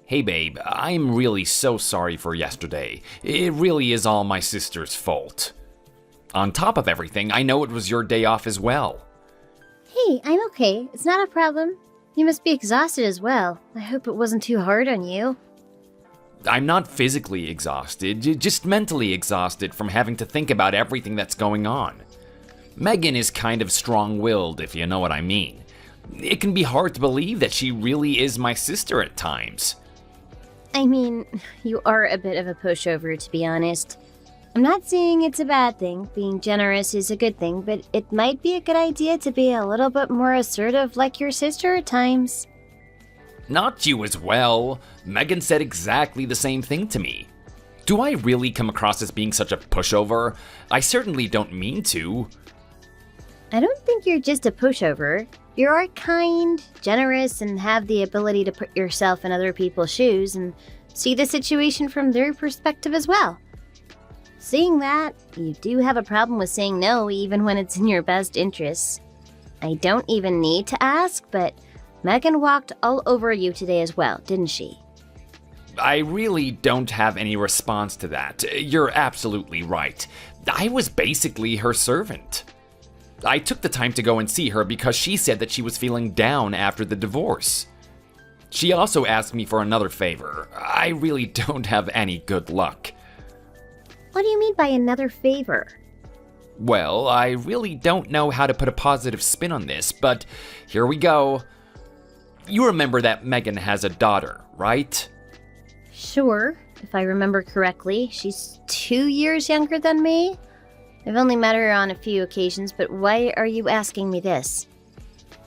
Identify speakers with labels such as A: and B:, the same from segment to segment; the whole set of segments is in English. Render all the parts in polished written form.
A: Hey babe, I'm really so sorry for yesterday. It really is all my sister's fault. On top of everything, I know it was your day off as well.
B: Hey, I'm okay. It's not a problem. You must be exhausted as well. I hope it wasn't too hard on you.
A: I'm not physically exhausted, just mentally exhausted from having to think about everything that's going on. Megan is kind of strong-willed, if you know what I mean. It can be hard to believe that she really is my sister at times.
B: I mean, you are a bit of a pushover, to be honest. I'm not saying it's a bad thing. Being generous is a good thing, but it might be a good idea to be a little bit more assertive like your sister at times.
A: Not you as well. Megan said exactly the same thing to me. Do I really come across as being such a pushover? I certainly don't mean to.
B: I don't think you're just a pushover. You are kind, generous, and have the ability to put yourself in other people's shoes and see the situation from their perspective as well. Seeing that, you do have a problem with saying no even when it's in your best interests. I don't even need to ask, but Megan walked all over you today as well, didn't she?
A: I really don't have any response to that. You're absolutely right. I was basically her servant. I took the time to go and see her because she said that she was feeling down after the divorce. She also asked me for another favor. I really don't have any good luck.
B: What do you mean by another favor?
A: Well, I really don't know how to put a positive spin on this, but here we go. You remember that Megan has a daughter, right?
B: Sure, if I remember correctly. She's 2 years younger than me. I've only met her on a few occasions, but why are you asking me this?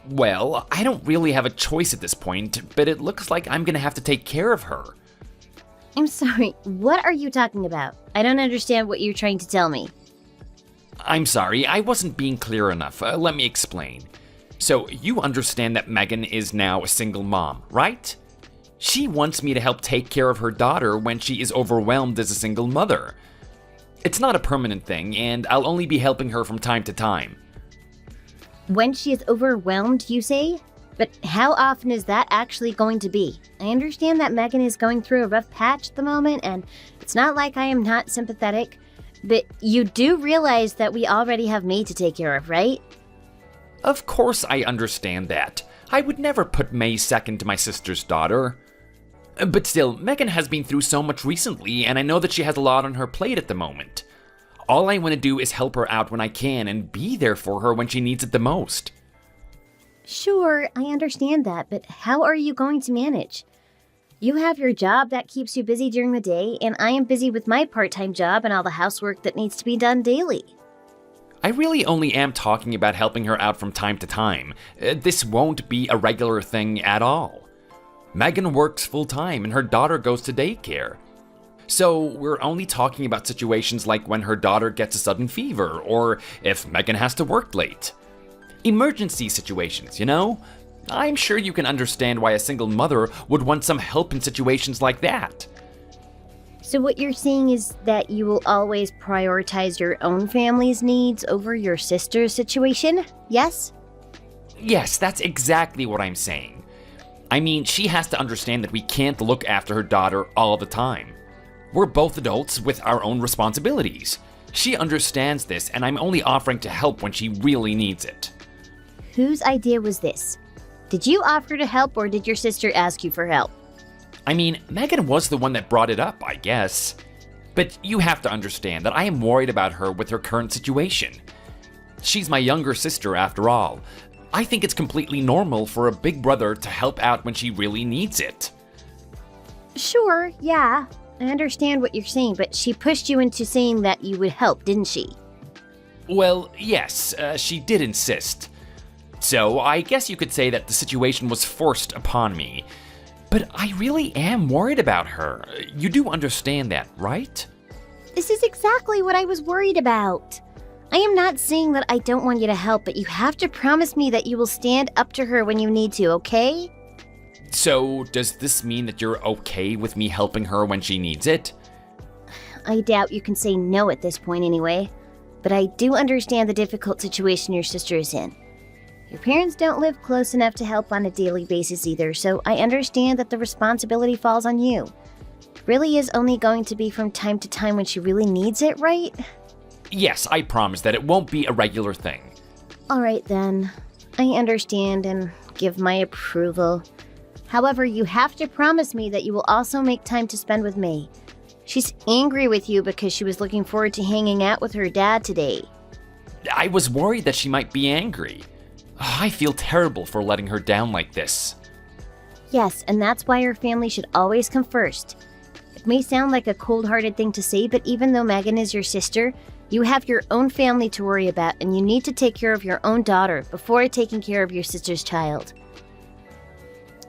A: Well, I don't really have a choice at this point, but it looks like I'm gonna have to take care of her.
B: I'm sorry, what are you talking about? I don't understand what you're trying to tell me.
A: I'm sorry, I wasn't being clear enough. Let me explain. So, you understand that Megan is now a single mom, right? She wants me to help take care of her daughter when she is overwhelmed as a single mother. It's not a permanent thing, and I'll only be helping her from time to time.
B: When she is overwhelmed, you say? But how often is that actually going to be? I understand that Megan is going through a rough patch at the moment, and it's not like I am not sympathetic, but you do realize that we already have me to take care of, right?
A: Of course I understand that. I would never put May second to my sister's daughter. But still, Megan has been through so much recently, and I know that she has a lot on her plate at the moment. All I want to do is help her out when I can and be there for her when she needs it the most.
B: Sure, I understand that, but how are you going to manage? You have your job that keeps you busy during the day, and I am busy with my part-time job and all the housework that needs to be done daily.
A: I really only am talking about helping her out from time to time. This won't be a regular thing at all. Megan works full-time and her daughter goes to daycare. So we're only talking about situations like when her daughter gets a sudden fever or if Megan has to work late. Emergency situations, you know? I'm sure you can understand why a single mother would want some help in situations like that.
B: So what you're saying is that you will always prioritize your own family's needs over your sister's situation, yes?
A: Yes, that's exactly what I'm saying. I mean, she has to understand that we can't look after her daughter all the time. We're both adults with our own responsibilities. She understands this, and I'm only offering to help when she really needs it.
B: Whose idea was this? Did you offer to help, or did your sister ask you for help?
A: I mean, Megan was the one that brought it up, I guess. But you have to understand that I am worried about her with her current situation. She's my younger sister, after all. I think it's completely normal for a big brother to help out when she really needs it.
B: Sure, yeah. I understand what you're saying, but she pushed you into saying that you would help, didn't she?
A: Well, yes, she did insist. So I guess you could say that the situation was forced upon me. But I really am worried about her. You do understand that, right?
B: This is exactly what I was worried about. I am not saying that I don't want you to help, but you have to promise me that you will stand up to her when you need to, okay?
A: So, does this mean that you're okay with me helping her when she needs it?
B: I doubt you can say no at this point anyway, but I do understand the difficult situation your sister is in. Your parents don't live close enough to help on a daily basis either, so I understand that the responsibility falls on you. It really is only going to be from time to time when she really needs it, right?
A: Yes, I promise that it won't be a regular thing.
B: Alright then. I understand and give my approval. However, you have to promise me that you will also make time to spend with me. She's angry with you because she was looking forward to hanging out with her dad today.
A: I was worried that she might be angry. I feel terrible for letting her down like this.
B: Yes, and that's why your family should always come first. It may sound like a cold-hearted thing to say, but even though Megan is your sister, you have your own family to worry about, and you need to take care of your own daughter before taking care of your sister's child.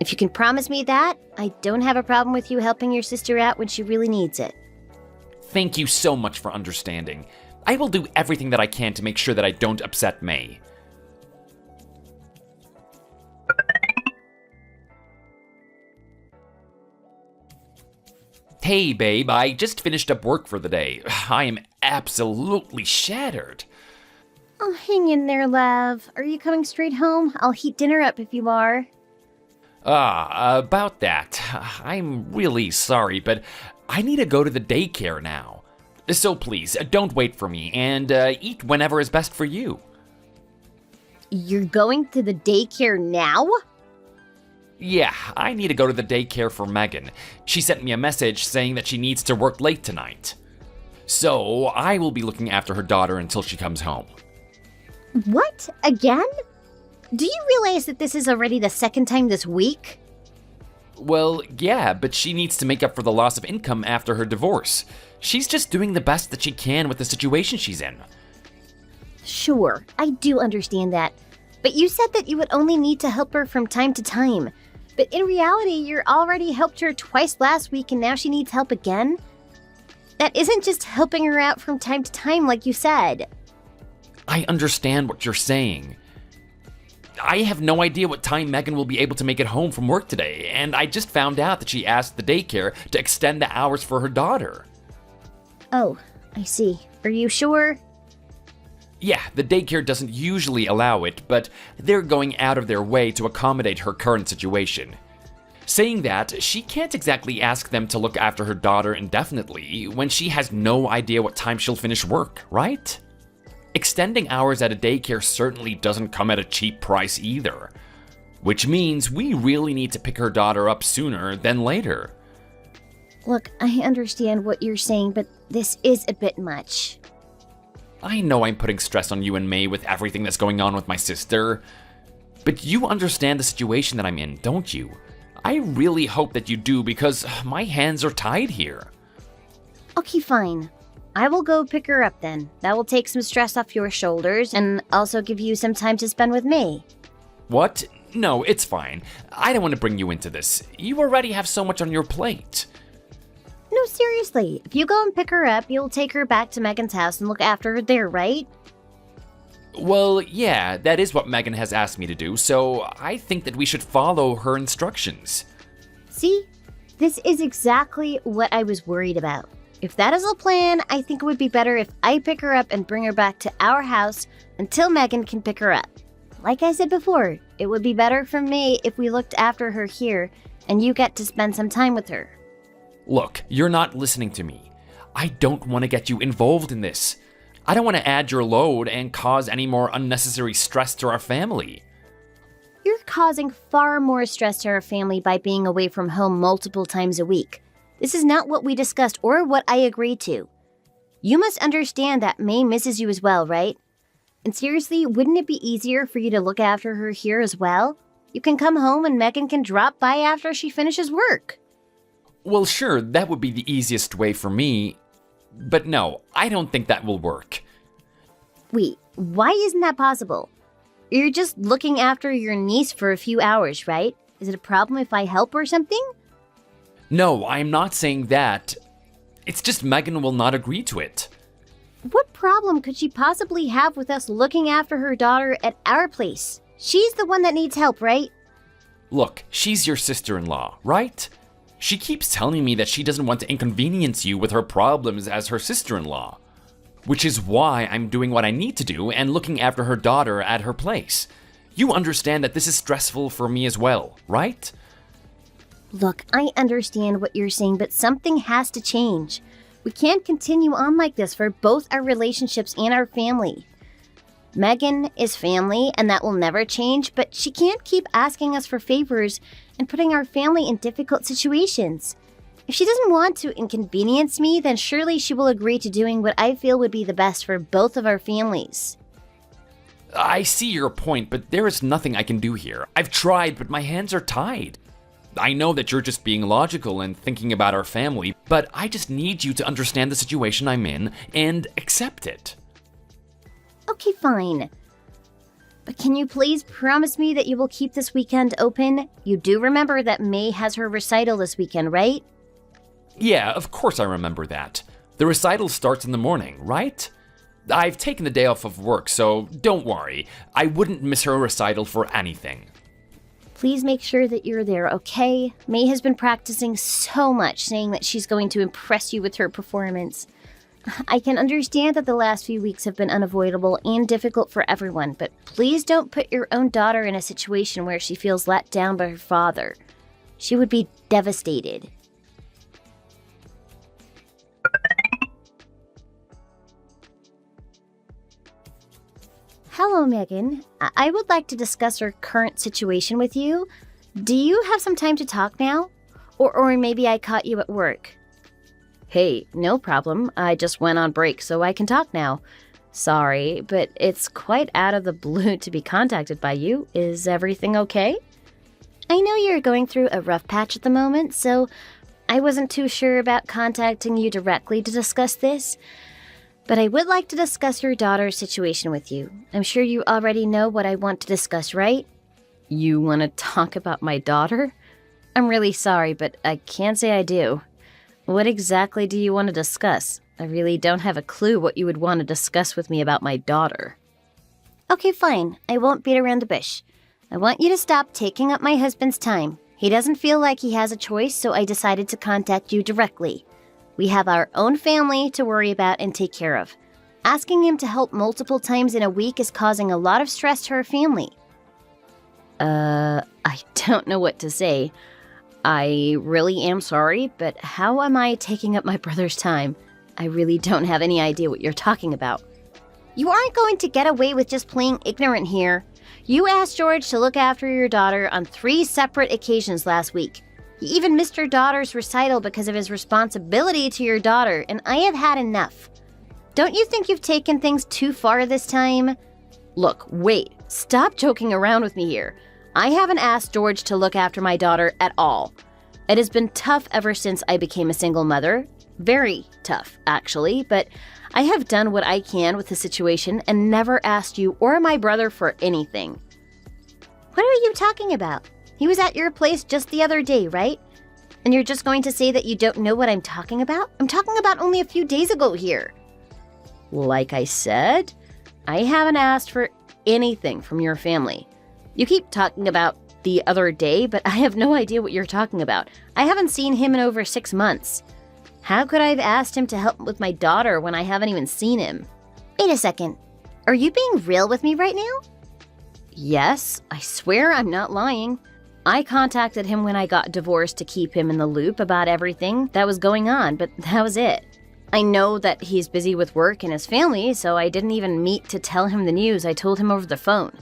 B: If you can promise me that, I don't have a problem with you helping your sister out when she really needs it.
A: Thank you so much for understanding. I will do everything that I can to make sure that I don't upset May. Hey, babe, I just finished up work for the day. I am absolutely shattered.
B: Oh, hang in there, love. Are you coming straight home? I'll heat dinner up if you are.
A: About that, I'm really sorry, but I need to go to the daycare now. So please, don't wait for me, and eat whenever is best for you.
B: You're going to the daycare now?
A: Yeah, I need to go to the daycare for Megan. She sent me a message saying that she needs to work late tonight. So I will be looking after her daughter until she comes home.
B: What? Again? Do you realize that this is already the second time this week?
A: Well, yeah, but she needs to make up for the loss of income after her divorce. She's just doing the best that she can with the situation she's in.
B: Sure, I do understand that. But you said that you would only need to help her from time to time. But in reality, you already helped her twice last week and now she needs help again? That isn't just helping her out from time to time like you said.
A: I understand what you're saying. I have no idea what time Megan will be able to make it home from work today, and I just found out that she asked the daycare to extend the hours for her daughter.
B: Oh, I see. Are you sure?
A: Yeah, the daycare doesn't usually allow it, but they're going out of their way to accommodate her current situation. Saying that, she can't exactly ask them to look after her daughter indefinitely when she has no idea what time she'll finish work, right? Extending hours at a daycare certainly doesn't come at a cheap price either, which means we really need to pick her daughter up sooner than later.
B: Look, I understand what you're saying, but this is a bit much.
A: I know I'm putting stress on you and May with everything that's going on with my sister, but you understand the situation that I'm in, don't you? I really hope that you do because my hands are tied here.
B: Okay, fine. I will go pick her up then. That will take some stress off your shoulders and also give you some time to spend with me.
A: What? No, it's fine. I don't want to bring you into this. You already have so much on your plate.
B: No, seriously. If you go and pick her up, you'll take her back to Megan's house and look after her there, right?
A: Well, yeah, that is what Megan has asked me to do, so I think that we should follow her instructions.
B: See? This is exactly what I was worried about. If that is a plan, I think it would be better if I pick her up and bring her back to our house until Megan can pick her up. Like I said before, it would be better for me if we looked after her here and you get to spend some time with her.
A: Look, you're not listening to me. I don't want to get you involved in this. I don't want to add your load and cause any more unnecessary stress to our family.
B: You're causing far more stress to our family by being away from home multiple times a week. This is not what we discussed or what I agreed to. You must understand that May misses you as well, right? And seriously, wouldn't it be easier for you to look after her here as well? You can come home and Megan can drop by after she finishes work.
A: Well, sure, that would be the easiest way for me. But no, I don't think that will work.
B: Wait, why isn't that possible? You're just looking after your niece for a few hours, right? Is it a problem if I help or something?
A: No, I'm not saying that. It's just Megan will not agree to it.
B: What problem could she possibly have with us looking after her daughter at our place? She's the one that needs help, right?
A: Look, she's your sister-in-law, right? She keeps telling me that she doesn't want to inconvenience you with her problems as her sister-in-law, which is why I'm doing what I need to do and looking after her daughter at her place. You understand that this is stressful for me as well, right?
B: Look, I understand what you're saying, but something has to change. We can't continue on like this for both our relationships and our family. Megan is family, and that will never change, but she can't keep asking us for favors and putting our family in difficult situations. If she doesn't want to inconvenience me, then surely she will agree to doing what I feel would be the best for both of our families.
A: I see your point, but there is nothing I can do here. I've tried, but my hands are tied. I know that you're just being logical and thinking about our family, but I just need you to understand the situation I'm in and accept it.
B: Okay, fine. But can you please promise me that you will keep this weekend open? You do remember that May has her recital this weekend, right?
A: Yeah, of course I remember that. The recital starts in the morning, right? I've taken the day off of work, so don't worry. I wouldn't miss her recital for anything.
B: Please make sure that you're there, okay? May has been practicing so much, saying that she's going to impress you with her performance. I can understand that the last few weeks have been unavoidable and difficult for everyone, but please don't put your own daughter in a situation where she feels let down by her father. She would be devastated. Hello, Megan. I would like to discuss our current situation with you. Do you have some time to talk now? Or maybe I caught you at work. Hey, no problem. I just went on break, so I can talk now. Sorry, but it's quite out of the blue to be contacted by you. Is everything okay? I know you're going through a rough patch at the moment, so I wasn't too sure about contacting you directly to discuss this. But I would like to discuss your daughter's situation with you. I'm sure you already know what I want to discuss, right? You want to talk about my daughter? I'm really sorry, but I can't say I do. What exactly do you want to discuss? I really don't have a clue what you would want to discuss with me about my daughter. Okay, fine. I won't beat around the bush. I want you to stop taking up my husband's time. He doesn't feel like he has a choice, so I decided to contact you directly. We have our own family to worry about and take care of. Asking him to help multiple times in a week is causing a lot of stress to our family. I don't know what to say. I really am sorry, but how am I taking up my brother's time? I really don't have any idea what you're talking about. You aren't going to get away with just playing ignorant here. You asked George to look after your daughter on 3 separate occasions last week. He even missed your daughter's recital because of his responsibility to your daughter, and I have had enough. Don't you think you've taken things too far this time? Look, wait. Stop joking around with me here. I haven't asked George to look after my daughter at all. It has been tough ever since I became a single mother. Very tough, actually, but I have done what I can with the situation and never asked you or my brother for anything. What are you talking about? He was at your place just the other day, right? And you're just going to say that you don't know what I'm talking about? I'm talking about only a few days ago here. Like I said, I haven't asked for anything from your family. You keep talking about the other day, but I have no idea what you're talking about. I haven't seen him in over 6 months. How could I have asked him to help with my daughter when I haven't even seen him? Wait a second. Are you being real with me right now? Yes, I swear I'm not lying. I contacted him when I got divorced to keep him in the loop about everything that was going on, but that was it. I know that he's busy with work and his family, so I didn't even meet to tell him the news. I told him over the phone.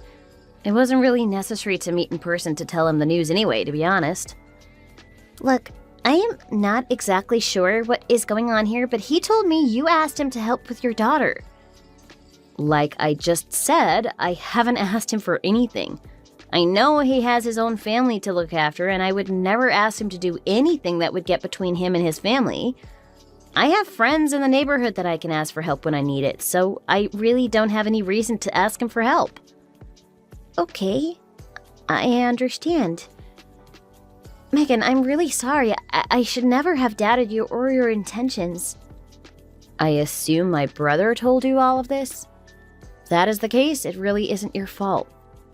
B: It wasn't really necessary to meet in person to tell him the news anyway, to be honest. Look, I am not exactly sure what is going on here, but he told me you asked him to help with your daughter. Like I just said, I haven't asked him for anything. I know he has his own family to look after, and I would never ask him to do anything that would get between him and his family. I have friends in the neighborhood that I can ask for help when I need it, so I really don't have any reason to ask him for help. Okay, I understand. Megan, I'm really sorry. I should never have doubted you or your intentions. I assume my brother told you all of this? If that is the case, it really isn't your fault.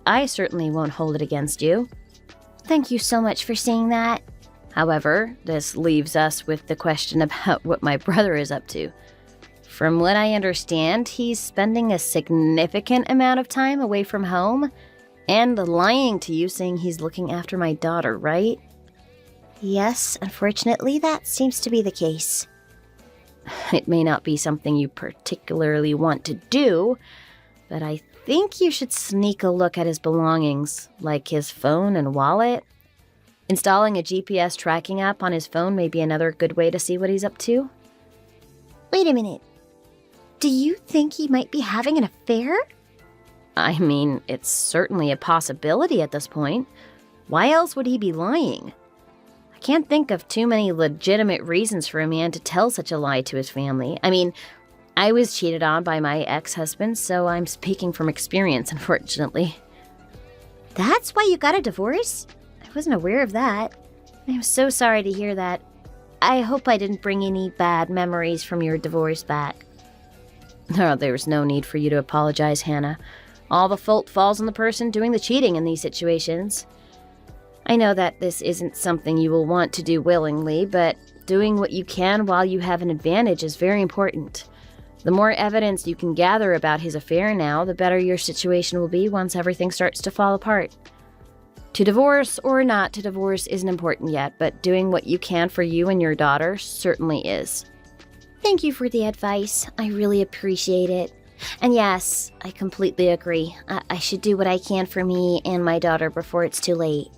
B: I certainly won't hold it against you. Thank you so much for saying that. However, this leaves us with the question about what my brother is up to. From what I understand, he's spending a significant amount of time away from home, And lying to you saying he's looking after my daughter, right? Yes, unfortunately, that seems to be the case. It may not be something you particularly want to do, but I think you should sneak a look at his belongings, like his phone and wallet. Installing a GPS tracking app on his phone may be another good way to see what he's up to. Wait a minute. Do you think he might be having an affair? I mean, it's certainly a possibility at this point. Why else would he be lying? I can't think of too many legitimate reasons for a man to tell such a lie to his family. I mean, I was cheated on by my ex-husband, so I'm speaking from experience, unfortunately. That's why you got a divorce? I wasn't aware of that. I'm so sorry to hear that. I hope I didn't bring any bad memories from your divorce back. No, there's no need for you to apologize, Hannah. All the fault falls on the person doing the cheating in these situations. I know that this isn't something you will want to do willingly, but doing what you can while you have an advantage is very important. The more evidence you can gather about his affair now, the better your situation will be once everything starts to fall apart. To divorce or not to divorce isn't important yet, but doing what you can for you and your daughter certainly is. Thank you for the advice. I really appreciate it. And yes, I completely agree. I should do what I can for me and my daughter before it's too late.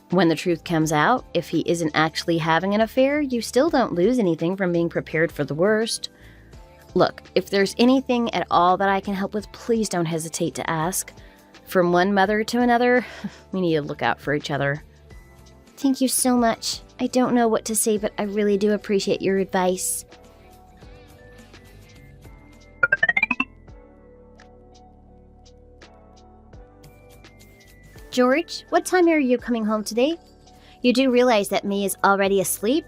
B: When the truth comes out, if he isn't actually having an affair, you still don't lose anything from being prepared for the worst. Look, if there's anything at all that I can help with, please don't hesitate to ask. From one mother to another, we need to look out for each other. Thank you so much. I don't know what to say, but I really do appreciate your advice. George, what time are you coming home today? You do realize that May is already asleep?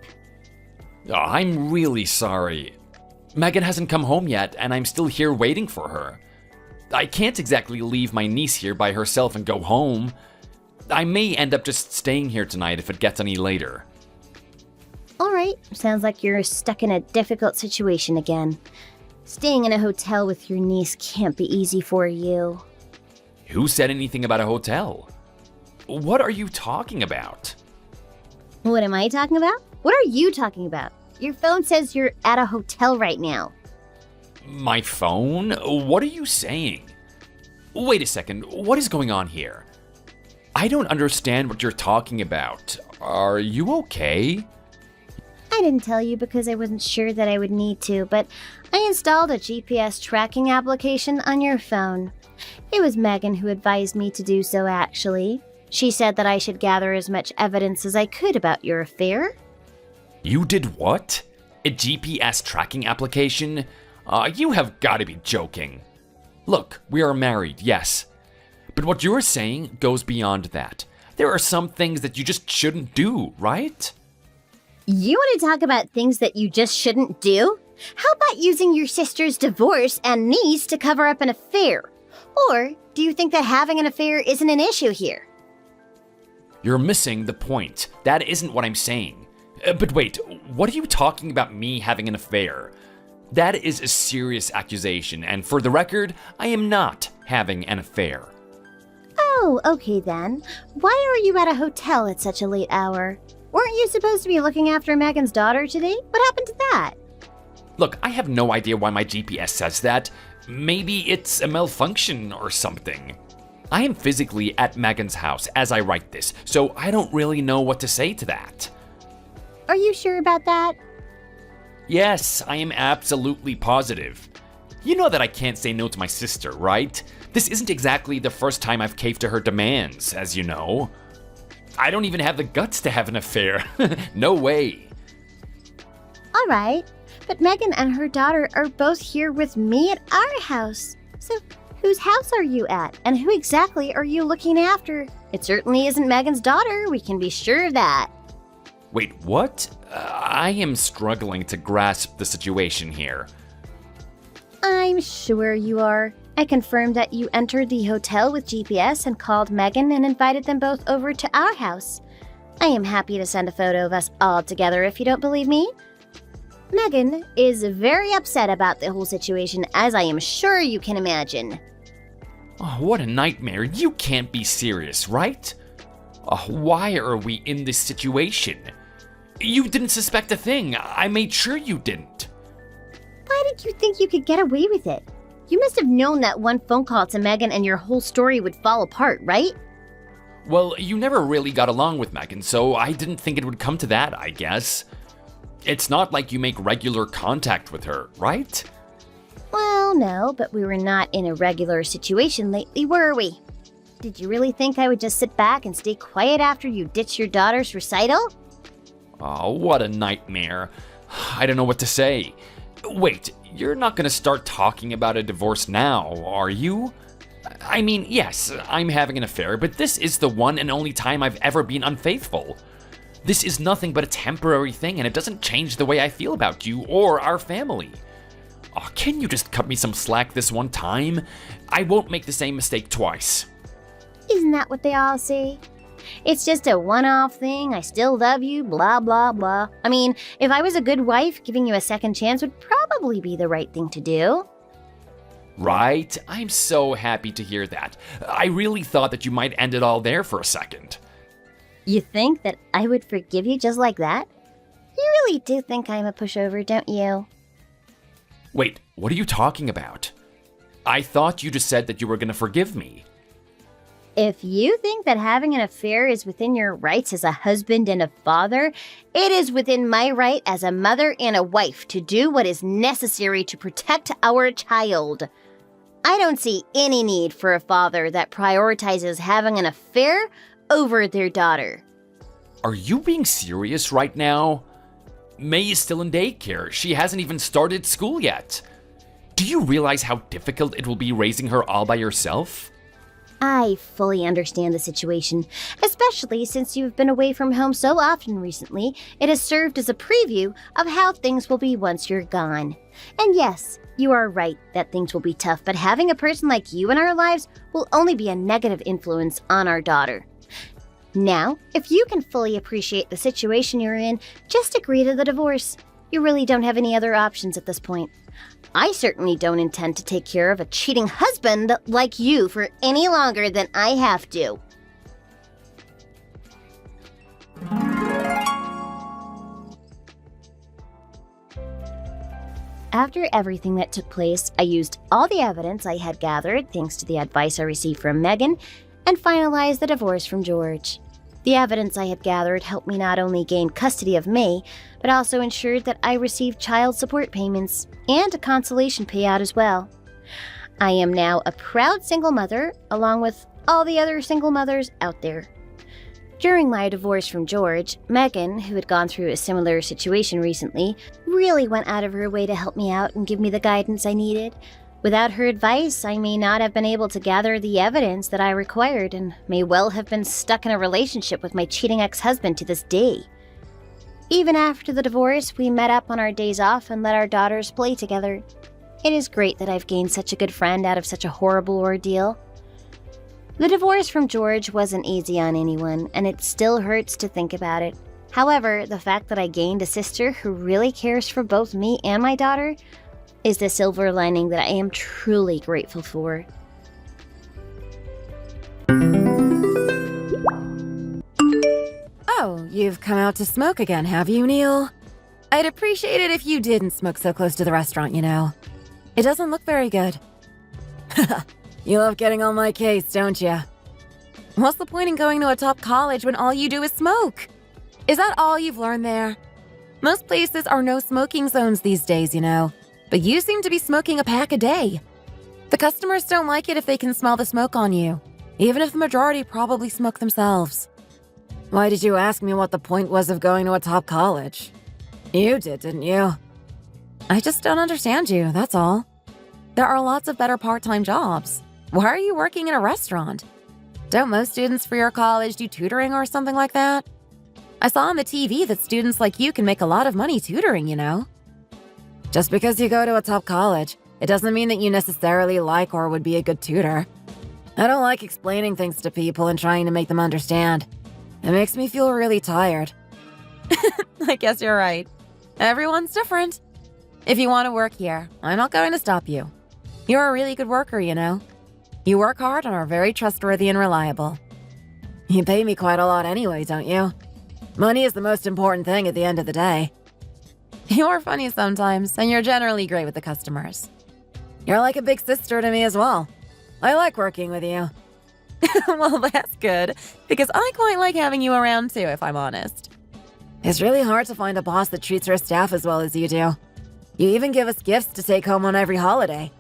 A: Oh, I'm really sorry. Megan hasn't come home yet, and I'm still here waiting for her. I can't exactly leave my niece here by herself and go home. I may end up just staying here tonight if it gets any later.
B: Alright, sounds like you're stuck in a difficult situation again. Staying in a hotel with your niece can't be easy for you.
A: Who said anything about a hotel? What are you talking about?
B: What am I talking about? What are you talking about? Your phone says you're at a hotel right now.
A: My phone? What are you saying? Wait a second, what is going on here? I don't understand what you're talking about. Are you okay?
B: I didn't tell you because I wasn't sure that I would need to, but I installed a GPS tracking application on your phone. It was Megan who advised me to do so, actually. She said that I should gather as much evidence as I could about your affair.
A: You did what? A GPS tracking application? You have got to be joking. Look, we are married, yes. But what you're saying goes beyond that. There are some things that you just shouldn't do, right?
B: You want to talk about things that you just shouldn't do? How about using your sister's divorce and niece to cover up an affair? Or do you think that having an affair isn't an issue here?
A: You're missing the point. That isn't what I'm saying. But wait, what are you talking about me having an affair? That is a serious accusation, and for the record, I am not having an affair.
B: Oh, okay then. Why are you at a hotel at such a late hour? Weren't you supposed to be looking after Megan's daughter today? What happened to that?
A: Look, I have no idea why my GPS says that. Maybe it's a malfunction or something. I am physically at Megan's house as I write this, so I don't really know what to say to that.
B: Are you sure about that?
A: Yes, I am absolutely positive. You know that I can't say no to my sister, right? This isn't exactly the first time I've caved to her demands, as you know. I don't even have the guts to have an affair. No way.
B: All right, but Megan and her daughter are both here with me at our house. So whose house are you at, and who exactly are you looking after? It certainly isn't Megan's daughter, we can be sure of that.
A: Wait, what? I am struggling to grasp the situation here.
B: I'm sure you are. I confirmed that you entered the hotel with GPS and called Megan and invited them both over to our house. I am happy to send a photo of us all together if you don't believe me. Megan is very upset about the whole situation, as I am sure you can imagine.
A: Oh, what a nightmare. You can't be serious, right? Why are we in this situation? You didn't suspect a thing. I made sure you didn't.
B: Why did you think you could get away with it? You must have known that one phone call to Megan and your whole story would fall apart, right?
A: Well, you never really got along with Megan, so I didn't think it would come to that, I guess. It's not like you make regular contact with her, right?
B: Well, no, but we were not in a regular situation lately, were we? Did you really think I would just sit back and stay quiet after you ditched your daughter's recital?
A: Oh, what a nightmare. I don't know what to say. Wait, you're not gonna start talking about a divorce now, are you? I mean, yes, I'm having an affair, but this is the one and only time I've ever been unfaithful. This is nothing but a temporary thing, and it doesn't change the way I feel about you or our family. Oh, can you just cut me some slack this one time? I won't make the same mistake twice.
B: Isn't that what they all say? It's just a one-off thing, I still love you, blah, blah, blah. I mean, if I was a good wife, giving you a second chance would probably be the right thing to do.
A: Right? I'm so happy to hear that. I really thought that you might end it all there for a second.
B: You think that I would forgive you just like that? You really do think I'm a pushover, don't you?
A: Wait, what are you talking about? I thought you just said that you were gonna forgive me.
B: If you think that having an affair is within your rights as a husband and a father, it is within my right as a mother and a wife to do what is necessary to protect our child. I don't see any need for a father that prioritizes having an affair over their daughter.
A: Are you being serious right now? May is still in daycare. She hasn't even started school yet. Do you realize how difficult it will be raising her all by yourself?
B: I fully understand the situation, especially since you've been away from home so often recently. It has served as a preview of how things will be once you're gone. And yes, you are right that things will be tough, but having a person like you in our lives will only be a negative influence on our daughter. Now, if you can fully appreciate the situation you're in, just agree to the divorce. You really don't have any other options at this point. I certainly don't intend to take care of a cheating husband like you for any longer than I have to. After everything that took place, I used all the evidence I had gathered thanks to the advice I received from Megan and finalized the divorce from George. The evidence I had gathered helped me not only gain custody of May, but also ensured that I received child support payments and a consolation payout as well. I am now a proud single mother, along with all the other single mothers out there. During my divorce from George, Megan, who had gone through a similar situation recently, really went out of her way to help me out and give me the guidance I needed. Without her advice, I may not have been able to gather the evidence that I required and may well have been stuck in a relationship with my cheating ex-husband to this day. Even after the divorce, we met up on our days off and let our daughters play together. It is great that I've gained such a good friend out of such a horrible ordeal. The divorce from George wasn't easy on anyone, and it still hurts to think about it. However, the fact that I gained a sister who really cares for both me and my daughter is the silver lining that I am truly grateful for.
C: Oh, you've come out to smoke again, have you, Neil? I'd appreciate it if you didn't smoke so close to the restaurant, you know. It doesn't look very good. You love getting on my case, don't you? What's the point in going to a top college when all you do is smoke? Is that all you've learned there? Most places are no smoking zones these days, you know. But you seem to be smoking a pack a day. The customers don't like it if they can smell the smoke on you, even if the majority probably smoke themselves. Why did you ask me what the point was of going to a top college? You did, didn't you? I just don't understand you, that's all. There are lots of better part-time jobs. Why are you working in a restaurant? Don't most students for your college do tutoring or something like that? I saw on the TV that students like you can make a lot of money tutoring, you know. Just because you go to a top college, it doesn't mean that you necessarily like or would be a good tutor. I don't like explaining things to people and trying to make them understand. It makes me feel really tired. I guess you're right. Everyone's different. If you want to work here, I'm not going to stop you. You're a really good worker, you know. You work hard and are very trustworthy and reliable. You pay me quite a lot anyway, don't you? Money is the most important thing at the end of the day. You're funny sometimes, and you're generally great with the customers. You're like a big sister to me as well. I like working with you. Well, that's good, because I quite like having you around too, if I'm honest. It's really hard to find a boss that treats her staff as well as you do. You even give us gifts to take home on every holiday.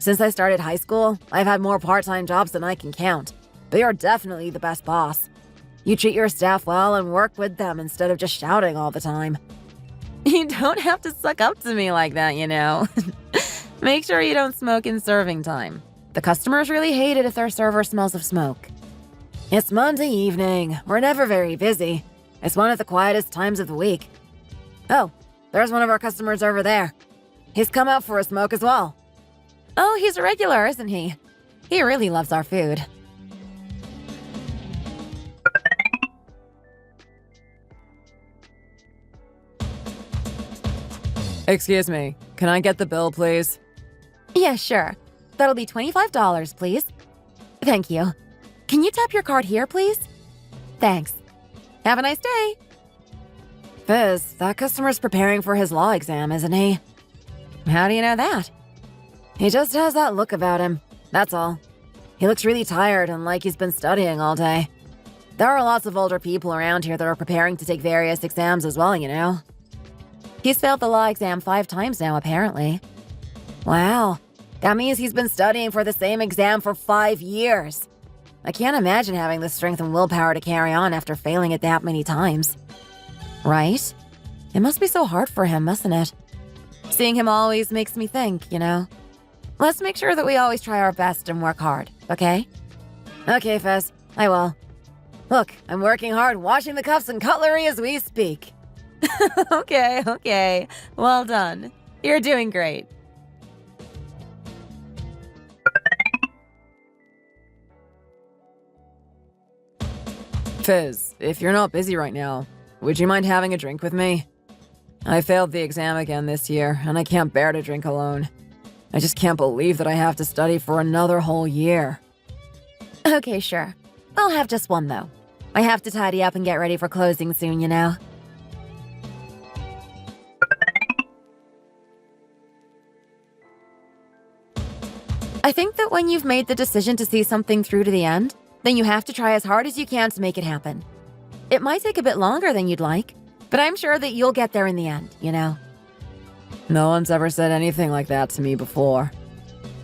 C: Since I started high school, I've had more part-time jobs than I can count, but you're definitely the best boss. You treat your staff well and work with them instead of just shouting all the time. You don't have to suck up to me like that, you know. Make sure you don't smoke in serving time. The customers really hate it if their server smells of smoke. It's Monday evening. We're never very busy. It's one of the quietest times of the week. Oh, there's one of our customers over there. He's come out for a smoke as well. Oh, he's a regular, isn't he? He really loves our food.
D: Excuse me, can I get the bill, please?
C: Yeah, sure. That'll be $25, please. Thank you. Can you tap your card here, please? Thanks. Have a nice day.
D: Fizz, that customer's preparing for his law exam, isn't he?
C: How do you know that?
D: He just has that look about him, that's all. He looks really tired and like he's been studying all day. There are lots of older people around here that are preparing to take various exams as well, you know.
C: He's failed the law exam 5 times now, apparently.
D: Wow, that means he's been studying for the same exam for 5 years. I can't imagine having the strength and willpower to carry on after failing it that many times.
C: Right? It must be so hard for him, mustn't it? Seeing him always makes me think, you know. Let's make sure that we always try our best and work hard, okay?
D: Okay, Fizz, I will. Look, I'm working hard washing the cups and cutlery as we speak.
C: Okay. Well done. You're doing great.
D: Fizz, if you're not busy right now, would you mind having a drink with me? I failed the exam again this year, and I can't bear to drink alone. I just can't believe that I have to study for another whole year.
C: Okay, sure. I'll have just one, though. I have to tidy up and get ready for closing soon, you know. I think that when you've made the decision to see something through to the end, then you have to try as hard as you can to make it happen. It might take a bit longer than you'd like, but I'm sure that you'll get there in the end, you know?
D: No one's ever said anything like that to me before.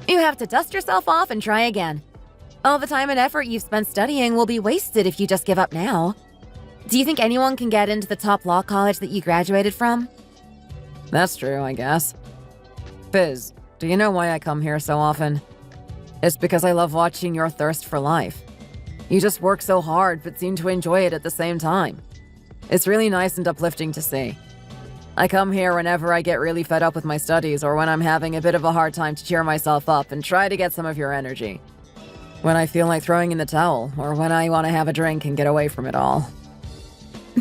C: You have to dust yourself off and try again. All the time and effort you've spent studying will be wasted if you just give up now. Do you think anyone can get into the top law college that you graduated from?
D: That's true, I guess. Fizz, do you know why I come here so often? It's because I love watching your thirst for life. You just work so hard but seem to enjoy it at the same time. It's really nice and uplifting to see. I come here whenever I get really fed up with my studies or when I'm having a bit of a hard time to cheer myself up and try to get some of your energy. When I feel like throwing in the towel or when I want to have a drink and get away from it all.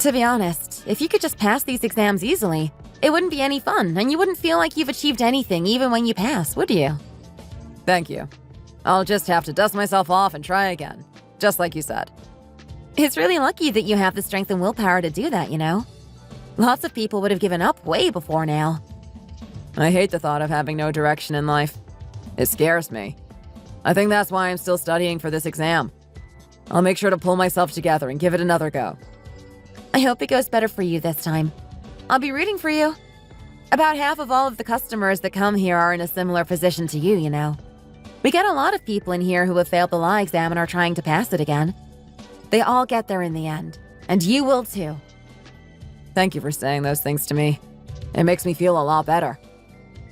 C: To be honest, if you could just pass these exams easily, it wouldn't be any fun and you wouldn't feel like you've achieved anything even when you pass, would you?
D: Thank you. I'll just have to dust myself off and try again, just like you said.
C: It's really lucky that you have the strength and willpower to do that, you know? Lots of people would have given up way before now.
D: I hate the thought of having no direction in life. It scares me. I think that's why I'm still studying for this exam. I'll make sure to pull myself together and give it another go.
C: I hope it goes better for you this time. I'll be rooting for you. About half of all of the customers that come here are in a similar position to you, you know. We get a lot of people in here who have failed the law exam and are trying to pass it again. They all get there in the end, and you will too.
D: Thank you for saying those things to me. It makes me feel a lot better.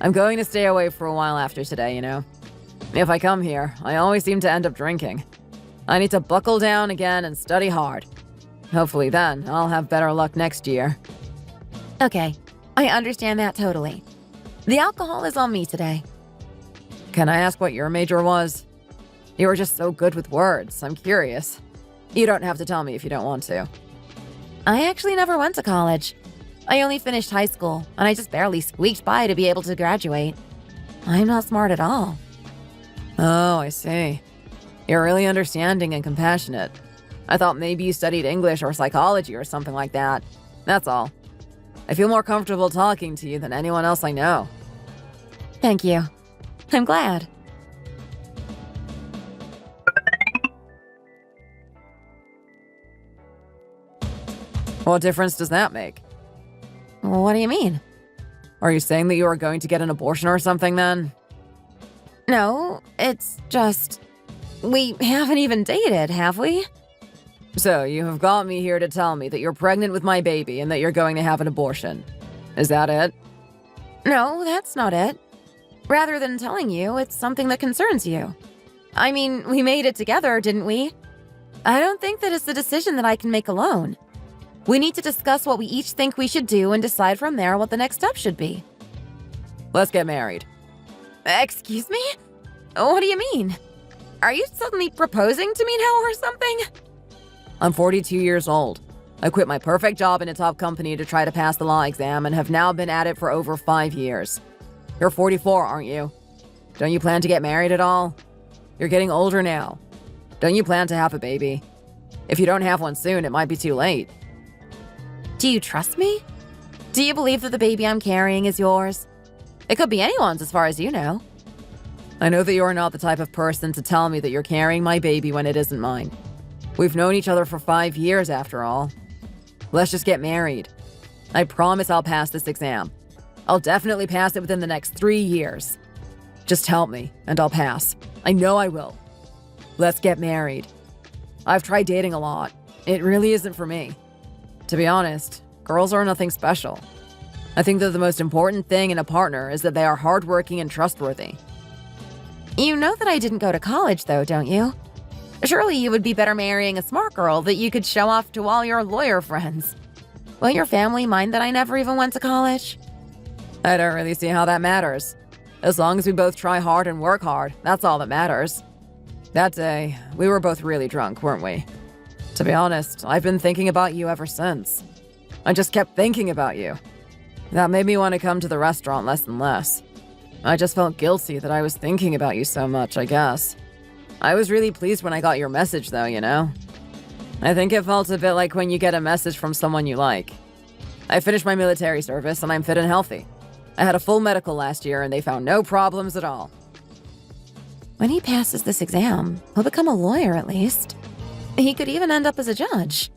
D: I'm going to stay away for a while after today, you know. If I come here, I always seem to end up drinking. I need to buckle down again and study hard. Hopefully then, I'll have better luck next year.
C: Okay, I understand that totally. The alcohol is on me today.
D: Can I ask what your major was? You were just so good with words, I'm curious. You don't have to tell me if you don't want to.
C: I actually never went to college. I only finished high school, and I just barely squeaked by to be able to graduate. I'm not smart at all.
D: Oh, I see. You're really understanding and compassionate. I thought maybe you studied English or psychology or something like that. That's all. I feel more comfortable talking to you than anyone else I know.
C: Thank you. I'm glad.
D: What difference does that make?
C: What do you mean?
D: Are you saying that you are going to get an abortion or something then?
C: No, it's just... We haven't even dated, have we?
D: So, you have got me here to tell me that you're pregnant with my baby and that you're going to have an abortion. Is that it?
C: No, that's not it. Rather than telling you, it's something that concerns you. I mean, we made it together, didn't we? I don't think that it's a decision that I can make alone. We need to discuss what we each think we should do and decide from there what the next step should be.
D: Let's get married.
C: Excuse me? What do you mean? Are you suddenly proposing to me now or something?
D: I'm 42 years old. I quit my perfect job in a top company to try to pass the law exam and have now been at it for over 5 years. You're 44, aren't you? Don't you plan to get married at all? You're getting older now. Don't you plan to have a baby? If you don't have one soon, it might be too late.
C: Do you trust me? Do you believe that the baby I'm carrying is yours? It could be anyone's as far as you know.
D: I know that you're not the type of person to tell me that you're carrying my baby when it isn't mine. We've known each other for 5 years after all. Let's just get married. I promise I'll pass this exam. I'll definitely pass it within the next 3 years. Just help me, and I'll pass. I know I will. Let's get married. I've tried dating a lot. It really isn't for me. To be honest, girls are nothing special. I think that the most important thing in a partner is that they are hardworking and trustworthy.
C: You know that I didn't go to college, though, don't you? Surely you would be better marrying a smart girl that you could show off to all your lawyer friends. Will your family mind that I never even went to college?
D: I don't really see how that matters. As long as we both try hard and work hard, that's all that matters. That day, we were both really drunk, weren't we? To be honest, I've been thinking about you ever since. I just kept thinking about you. That made me want to come to the restaurant less and less. I just felt guilty that I was thinking about you so much, I guess. I was really pleased when I got your message, though, you know? I think it felt a bit like when you get a message from someone you like. I finished my military service and I'm fit and healthy. I had a full medical last year and they found no problems at all.
C: When he passes this exam, he'll become a lawyer at least. He could even end up as a judge.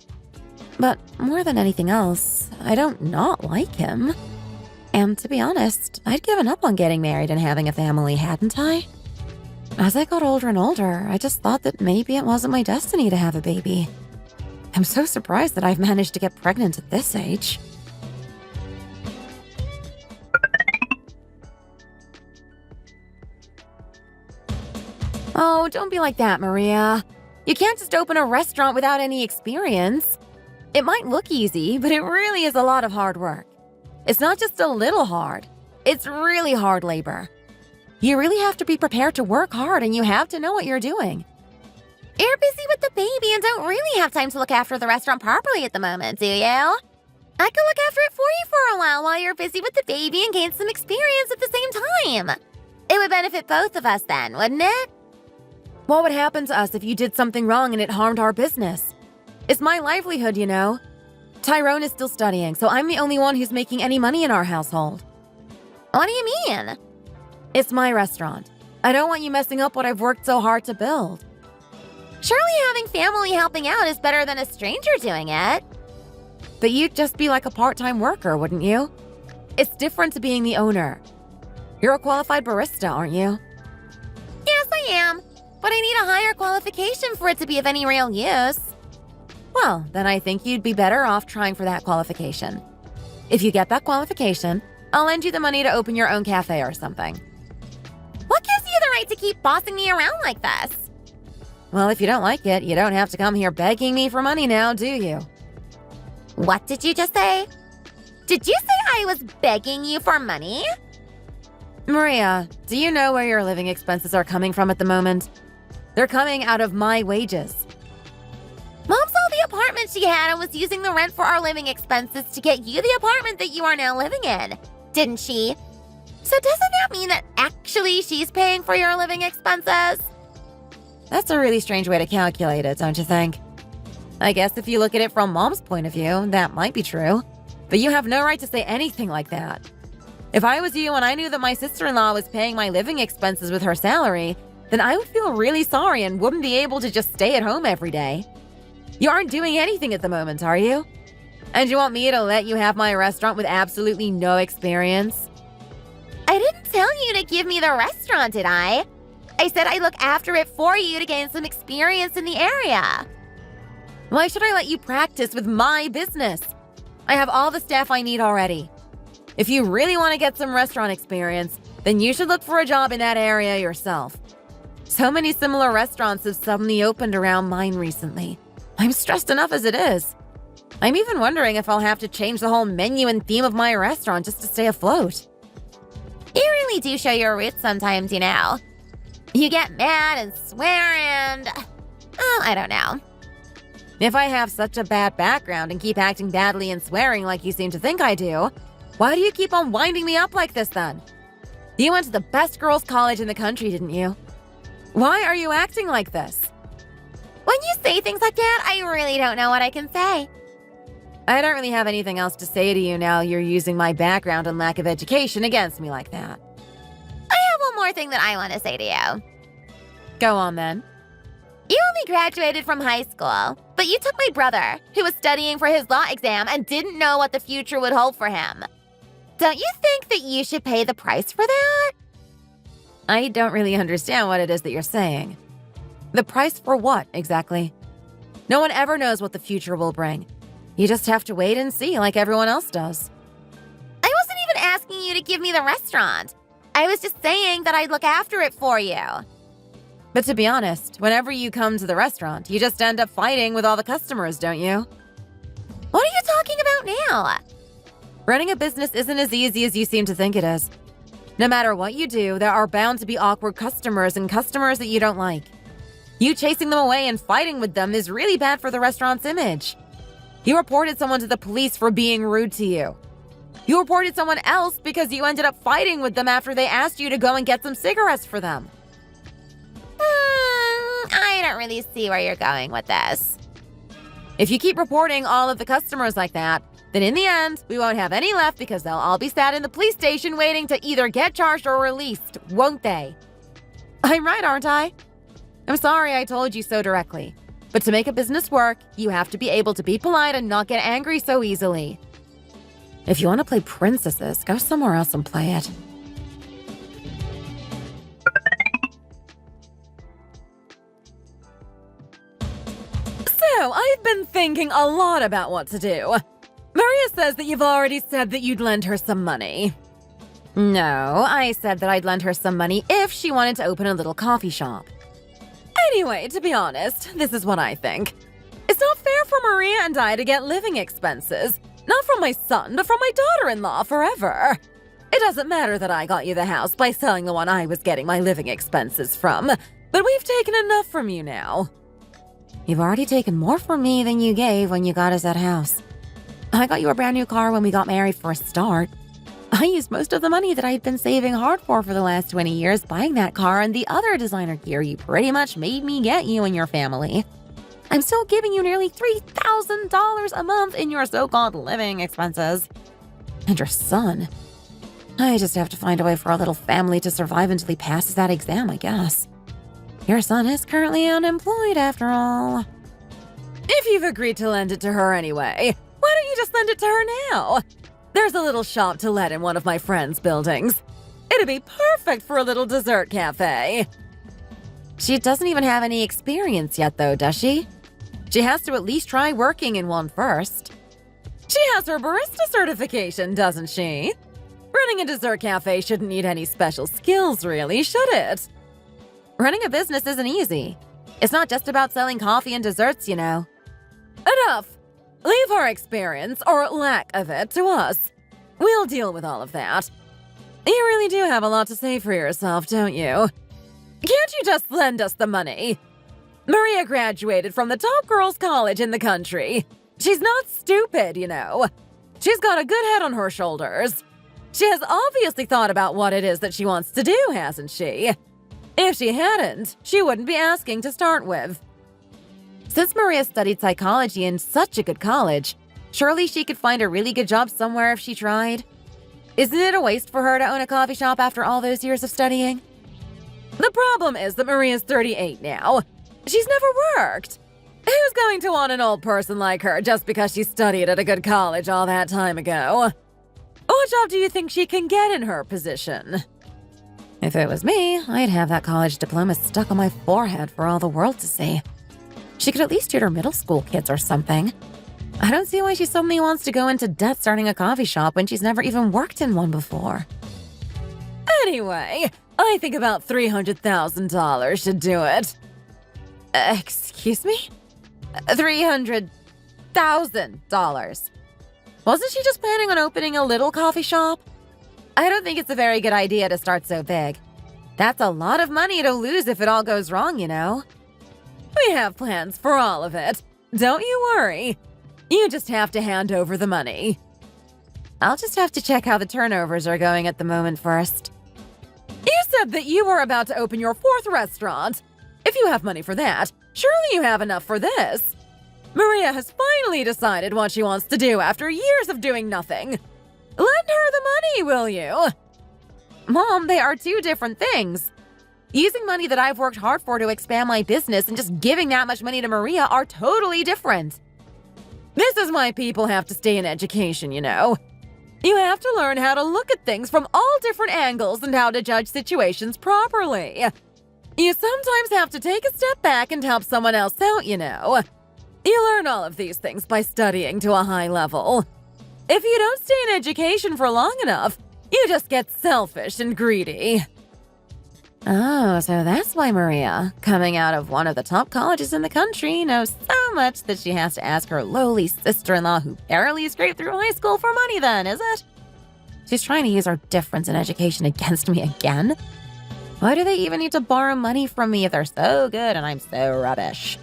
C: But more than anything else, I don't not like him. And to be honest, I'd given up on getting married and having a family, hadn't I? As I got older and older, I just thought that maybe it wasn't my destiny to have a baby. I'm so surprised that I've managed to get pregnant at this age. Oh, don't be like that, Maria. You can't just open a restaurant without any experience. It might look easy, but it really is a lot of hard work. It's not just a little hard. It's really hard labor. You really have to be prepared to work hard and you have to know what you're doing. You're busy with the baby and don't really have time to look after the restaurant properly at the moment, do you? I could look after it for you for a while you're busy with the baby and gain some experience at the same time. It would benefit both of us then, wouldn't it? What would happen to us if you did something wrong and it harmed our business? It's my livelihood, you know. Tyrone is still studying, so I'm the only one who's making any money in our household. What do you mean? It's my restaurant. I don't want you messing up what I've worked so hard to build. Surely having family helping out is better than a stranger doing it. But you'd just be like a part-time worker, wouldn't you? It's different to being the owner. You're a qualified barista, aren't you? Yes, I am. But I need a higher qualification for it to be of any real use. Well, then I think you'd be better off trying for that qualification. If you get that qualification, I'll lend you the money to open your own cafe or something. What gives you the right to keep bossing me around like this? Well, if you don't like it, you don't have to come here begging me for money now, do you? What did you just say? Did you say I was begging you for money? Maria, do you know where your living expenses are coming from at the moment? They're coming out of my wages. Mom sold the apartment she had and was using the rent for our living expenses to get you the apartment that you are now living in, didn't she? So doesn't that mean that actually she's paying for your living expenses? That's a really strange way to calculate it, don't you think? I guess if you look at it from Mom's point of view, that might be true. But you have no right to say anything like that. If I was you and I knew that my sister-in-law was paying my living expenses with her salary, then I would feel really sorry and wouldn't be able to just stay at home every day. You aren't doing anything at the moment, are you? And you want me to let you have my restaurant with absolutely no experience?
B: I didn't tell you to give me the restaurant, did I? I said I'd look after it for you to gain some experience in the area.
C: Why should I let you practice with my business? I have all the staff I need already. If you really want to get some restaurant experience, then you should look for a job in that area yourself. So many similar restaurants have suddenly opened around mine recently. I'm stressed enough as it is. I'm even wondering if I'll have to change the whole menu and theme of my restaurant just to stay afloat.
B: You really do show your roots sometimes, you know. You get mad and swear and... Oh, I don't know.
C: If I have such a bad background and keep acting badly and swearing like you seem to think I do, why do you keep on winding me up like this then? You went to the best girls' college in the country, didn't you? Why are you acting like this?
B: When you say things like that, I really don't know what I can say.
C: I don't really have anything else to say to you now you're using my background and lack of education against me like that.
B: I have one more thing that I want to say to you.
C: Go on then.
B: You only graduated from high school, but you took my brother, who was studying for his law exam and didn't know what the future would hold for him. Don't you think that you should pay the price for that?
C: I don't really understand what it is that you're saying. The price for what, exactly? No one ever knows what the future will bring. You just have to wait and see like everyone else does.
B: I wasn't even asking you to give me the restaurant. I was just saying that I'd look after it for you.
C: But to be honest, whenever you come to the restaurant, you just end up fighting with all the customers, don't you?
B: What are you talking about now?
C: Running a business isn't as easy as you seem to think it is. No matter what you do, there are bound to be awkward customers and customers that you don't like. You chasing them away and fighting with them is really bad for the restaurant's image. You reported someone to the police for being rude to you. You reported someone else because you ended up fighting with them after they asked you to go and get some cigarettes for them.
B: I don't really see where you're going with this.
C: If you keep reporting all of the customers like that, then in the end, we won't have any left because they'll all be sat in the police station waiting to either get charged or released, won't they? I'm right, aren't I? I'm sorry I told you so directly. But to make a business work, you have to be able to be polite and not get angry so easily. If you want to play princesses, go somewhere else and play it. So, I've been thinking a lot about what to do. Maria says that you've already said that you'd lend her some money. No, I said that I'd lend her some money if she wanted to open a little coffee shop. Anyway, to be honest, this is what I think. It's not fair for Maria and I to get living expenses. Not from my son, but from my daughter-in-law forever. It doesn't matter that I got you the house by selling the one I was getting my living expenses from, but we've taken enough from you now. You've already taken more from me than you gave when you got us that house. I got you a brand new car when we got married for a start. I used most of the money that I'd been saving hard for the last 20 years buying that car and the other designer gear you pretty much made me get you and your family. I'm still giving you nearly $3,000 a month in your so-called living expenses. And your son. I just have to find a way for our little family to survive until he passes that exam, I guess. Your son is currently unemployed after all. If you've agreed to lend it to her anyway, why don't you just lend it to her now? There's a little shop to let in one of my friend's buildings. It'd be perfect for a little dessert cafe. She doesn't even have any experience yet, though, does she? She has to at least try working in one first. She has her barista certification, doesn't she? Running a dessert cafe shouldn't need any special skills, really, should it? Running a business isn't easy. It's not just about selling coffee and desserts, you know. Enough! Leave her experience, or lack of it, to us. We'll deal with all of that. You really do have a lot to say for yourself, don't you? Can't you just lend us the money? Maria graduated from the top girls' college in the country. She's not stupid, you know. She's got a good head on her shoulders. She has obviously thought about what it is that she wants to do, hasn't she?
D: If she hadn't, she wouldn't be asking to start with. Since Maria studied psychology in such a good college, surely she could find a really good job somewhere if she tried. Isn't it a waste for her to own a coffee shop after all those years of studying? The problem is that Maria's 38 now. She's never worked. Who's going to want an old person like her just because she studied at a good college all that time ago? What job do you think she can get in her position? If it was me, I'd have that college diploma stuck on my forehead for all the world to see. She could at least tutor middle school kids or something. I don't see why she suddenly wants to go into debt starting a coffee shop when she's never even worked in one before. Anyway, I think about $300,000 should do it. Excuse me? $300,000. Wasn't she just planning on opening a little coffee shop? I don't think it's a very good idea to start so big. That's a lot of money to lose if it all goes wrong, you know. We have plans for all of it. Don't you worry. You just have to hand over the money. I'll just have to check how the turnovers are going at the moment first. You said that you were about to open your 4th restaurant. If you have money for that, surely you have enough for this. Maria has finally decided what she wants to do after years of doing nothing. Lend her the money, will you? Mom, they are 2 different things. Using money that I've worked hard for to expand my business and just giving that much money to Maria are totally different. This is why people have to stay in education, you know. You have to learn how to look at things from all different angles and how to judge situations properly. You sometimes have to take a step back and help someone else out, you know. You learn all of these things by studying to a high level. If you don't stay in education for long enough, you just get selfish and greedy. Oh, so that's why Maria, coming out of one of the top colleges in the country, knows so much that she has to ask her lowly sister-in-law who barely scraped through high school for money then, is it? She's trying to use our difference in education against me again? Why do they even need to borrow money from me if they're so good and I'm so rubbish?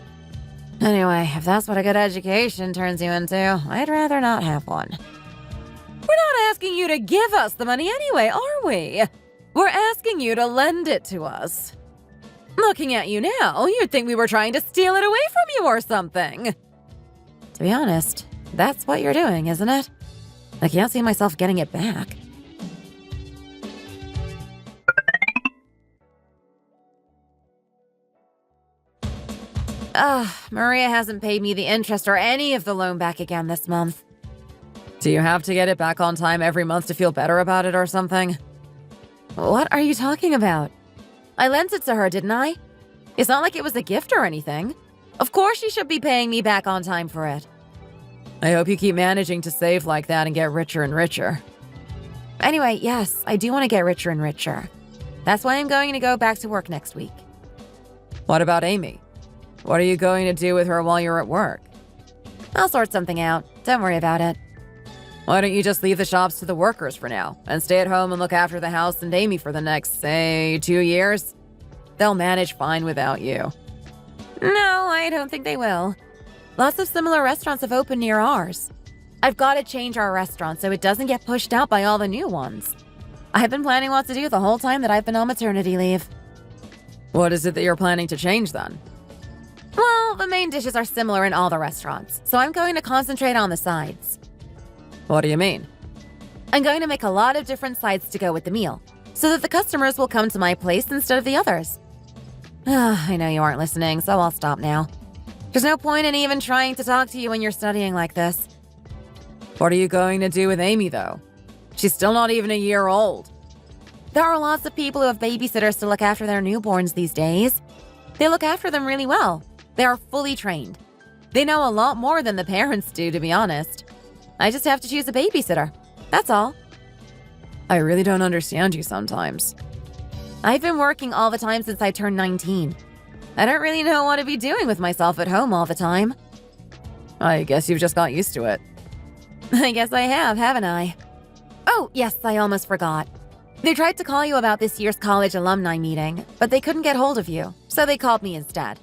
D: Anyway, if that's what a good education turns you into, I'd rather not have one. We're not asking you to give us the money anyway, are we? We're asking you to lend it to us. Looking at you now, you'd think we were trying to steal it away from you or something. To be honest, that's what you're doing, isn't it? I can't see myself getting it back. Maria hasn't paid me the interest or any of the loan back again this month. Do you have to get it back on time every month to feel better about it or something? What are you talking about? I lent it to her, didn't I? It's not like it was a gift or anything. Of course she should be paying me back on time for it. I hope you keep managing to save like that and get richer and richer. Anyway, yes, I do want to get richer and richer. That's why I'm going to go back to work next week. What about Amy? What are you going to do with her while you're at work? I'll sort something out. Don't worry about it. Why don't you just leave the shops to the workers for now and stay at home and look after the house and Amy for the next, say, 2 years? They'll manage fine without you. No, I don't think they will. Lots of similar restaurants have opened near ours. I've got to change our restaurant so it doesn't get pushed out by all the new ones. I've been planning what to do the whole time that I've been on maternity leave. What is it that you're planning to change then? Well, the main dishes are similar in all the restaurants, so I'm going to concentrate on the sides. What do you mean? I'm going to make a lot of different sides to go with the meal, so that the customers will come to my place instead of the others. I know you aren't listening, so I'll stop now. There's no point in even trying to talk to you when you're studying like this. What are you going to do with Amy, though? She's still not even a year old. There are lots of people who have babysitters to look after their newborns these days. They look after them really well. They are fully trained. They know a lot more than the parents do, to be honest. I just have to choose a babysitter. That's all. I really don't understand you sometimes. I've been working all the time since I turned 19. I don't really know what to be doing with myself at home all the time. I guess you've just got used to it. I guess I have, haven't I? Oh, yes, I almost forgot. They tried to call you about this year's college alumni meeting, but they couldn't get hold of you, so they called me instead.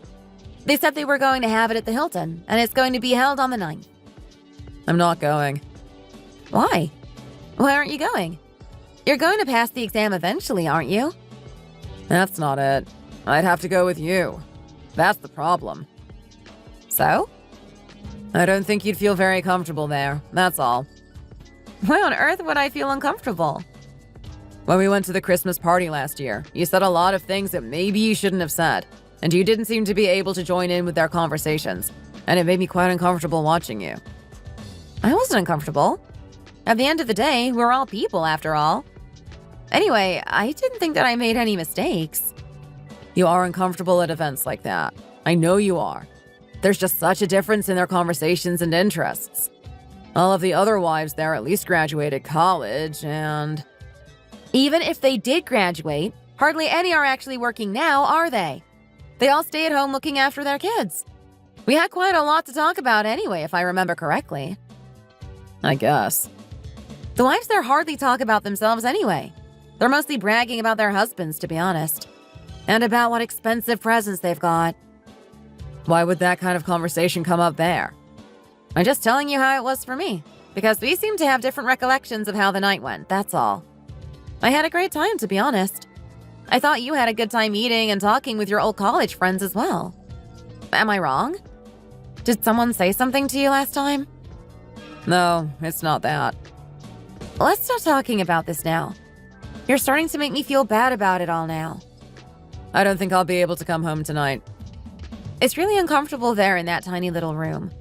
D: They said they were going to have it at the Hilton, and it's going to be held on the 9th. I'm not going. Why? Why aren't you going? You're going to pass the exam eventually, aren't you? That's not it. I'd have to go with you. That's the problem. So? I don't think you'd feel very comfortable there, that's all. Why on earth would I feel uncomfortable? When we went to the Christmas party last year, you said a lot of things that maybe you shouldn't have said, and you didn't seem to be able to join in with their conversations, and it made me quite uncomfortable watching you. I wasn't uncomfortable. At the end of the day, we're all people after all. Anyway, I didn't think that I made any mistakes. You are uncomfortable at events like that. I know you are. There's just such a difference in their conversations and interests. All of the other wives there at least graduated college, and... Even if they did graduate, hardly any are actually working now, are they? They all stay at home looking after their kids. We had quite a lot to talk about anyway, if I remember correctly. I guess. The wives there hardly talk about themselves anyway. They're mostly bragging about their husbands, to be honest. And about what expensive presents they've got. Why would that kind of conversation come up there? I'm just telling you how it was for me, because we seem to have different recollections of how the night went, that's all. I had a great time, to be honest. I thought you had a good time eating and talking with your old college friends as well. Am I wrong? Did someone say something to you last time? No, it's not that. Let's stop talking about this now. You're starting to make me feel bad about it all now. I don't think I'll be able to come home tonight. It's really uncomfortable there in that tiny little room.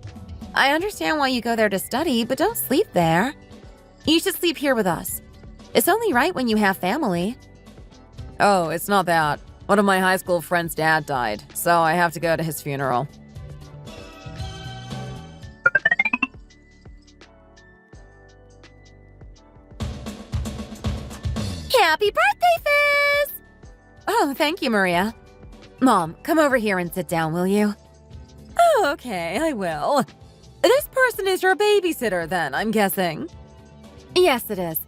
D: I understand why you go there to study, but don't sleep there. You should sleep here with us. It's only right when you have family. Oh, it's not that. One of my high school friends' dad died, so I have to go to his funeral. Happy birthday, Fizz! Oh, thank you, Maria. Mom, come over here and sit down, will you? Oh, okay, I will. This person is your babysitter then, I'm guessing. Yes, it is.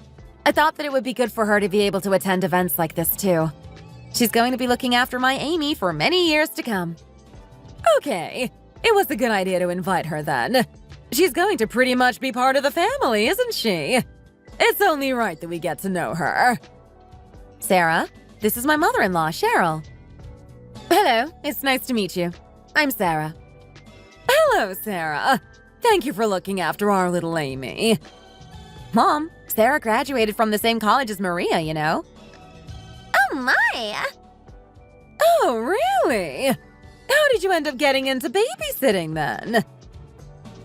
D: I thought that it would be good for her to be able to attend events like this too. She's going to be looking after my Amy for many years to come. Okay, it was a good idea to invite her then. She's going to pretty much be part of the family, isn't she? It's only right that we get to know her. Sarah, this is my mother-in-law, Cheryl. Hello, it's nice to meet you. I'm Sarah. Hello, Sarah. Thank you for looking after our little Amy. Mom, Sarah graduated from the same college as Maria, you know. Oh, my! Oh, really? How did you end up getting into babysitting, then?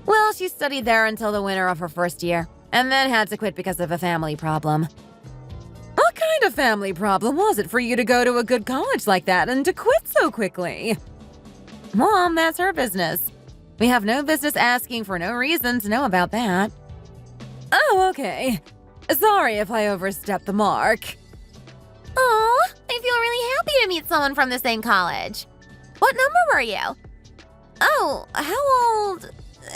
D: Well, she studied there until the winter of her first year, and then had to quit because of a family problem. What kind of family problem was it for you to go to a good college like that and to quit so quickly? Mom, that's her business. We have no business asking for no reason to know about that. Oh, okay. Sorry if I overstepped the mark.
B: Aw, I feel really happy to meet someone from the same college. What number were you? Oh, how old?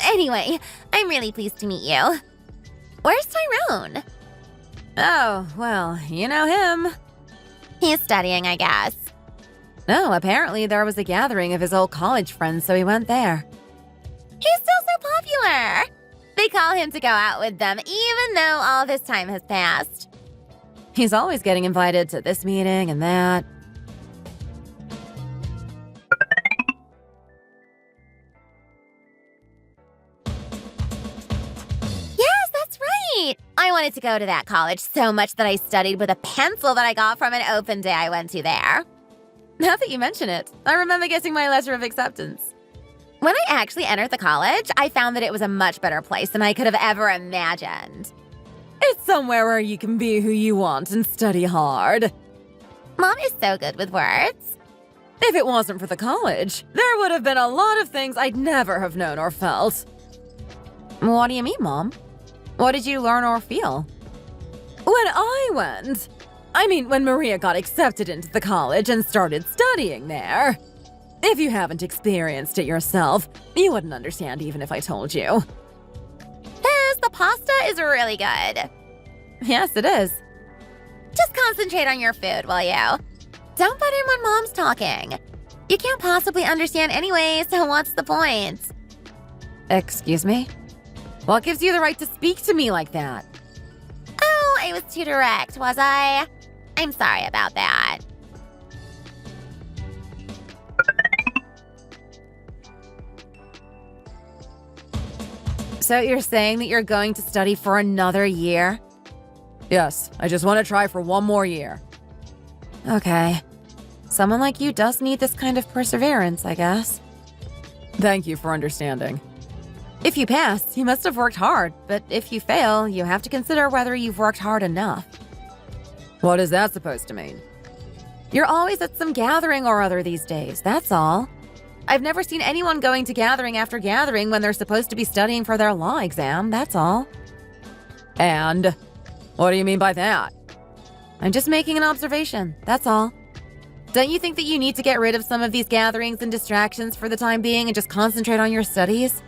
B: Anyway, I'm really pleased to meet you. Where's Tyrone?
C: Oh, well, you know him.
B: He's studying, I guess.
C: No, apparently there was a gathering of his old college friends, so he went there.
B: He's still so popular. They call him to go out with them, even though all this time has passed.
C: He's always getting invited to this meeting and that.
B: Yes, that's right. I wanted to go to that college so much that I studied with a pencil that I got from an open day I went to there.
C: Now that you mention it, I remember getting my letter of acceptance.
B: When I actually entered the college, I found that it was a much better place than I could have ever imagined.
C: It's somewhere where you can be who you want and study hard.
B: Mom is so good with words.
C: If it wasn't for the college, there would have been a lot of things I'd never have known or felt. What do you mean, Mom? What did you learn or feel? When I went, when Maria got accepted into the college and started studying there. If you haven't experienced it yourself, you wouldn't understand even if I told you.
B: The pasta is really good.
C: Yes, it is.
B: Just concentrate on your food, will you? Don't butt in when Mom's talking. You can't possibly understand anyway, so what's the point?
C: Excuse me? What gives you the right to speak to me like that?
B: Oh, I was too direct, was I? I'm sorry about that.
C: So you're saying that you're going to study for another year?
D: Yes, I just want to try for one more year.
C: Okay. Someone like you does need this kind of perseverance, I guess.
D: Thank you for understanding.
C: If you pass, you must have worked hard, but if you fail, you have to consider whether you've worked hard enough.
D: What is that supposed to mean?
C: You're always at some gathering or other these days, that's all. I've never seen anyone going to gathering after gathering when they're supposed to be studying for their law exam, that's all.
D: And? What do you mean by that?
C: I'm just making an observation, that's all. Don't you think that you need to get rid of some of these gatherings and distractions for the time being and just concentrate on your studies?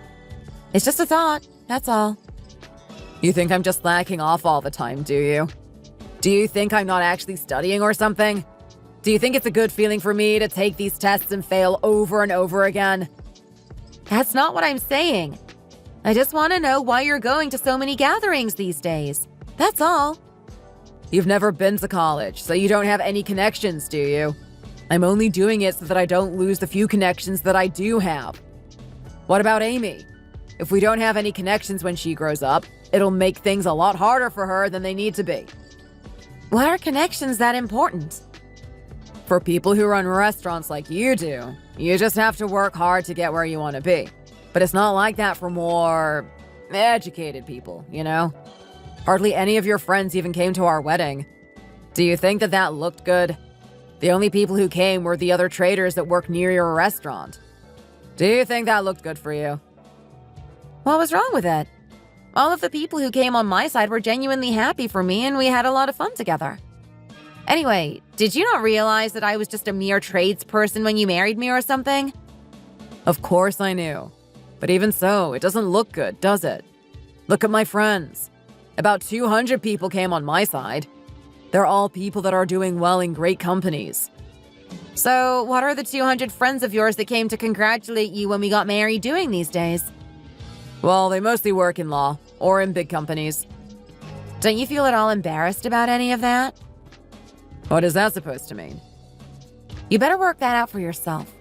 C: It's just a thought, that's all.
D: You think I'm just slacking off all the time, do you? Do you think I'm not actually studying or something? Do you think it's a good feeling for me to take these tests and fail over and over again?
C: That's not what I'm saying. I just want to know why you're going to so many gatherings these days. That's all.
D: You've never been to college, so you don't have any connections, do you? I'm only doing it so that I don't lose the few connections that I do have. What about Amy? If we don't have any connections when she grows up, it'll make things a lot harder for her than they need to be.
C: Why are connections that important?
D: For people who run restaurants like you do, you just have to work hard to get where you want to be. But it's not like that for more educated people, you know? Hardly any of your friends even came to our wedding. Do you think that that looked good? The only people who came were the other traders that work near your restaurant. Do you think that looked good for you?
C: What was wrong with it? All of the people who came on my side were genuinely happy for me and we had a lot of fun together. Anyway, did you not realize that I was just a mere tradesperson when you married me or something?
D: Of course I knew. But even so, it doesn't look good, does it? Look at my friends. About 200 people came on my side. They're all people that are doing well in great companies.
C: So, what are the 200 friends of yours that came to congratulate you when we got married doing these days?
D: Well, they mostly work in law, or in big companies.
C: Don't you feel at all embarrassed about any of that?
D: What is that supposed to mean?
C: You better work that out for yourself.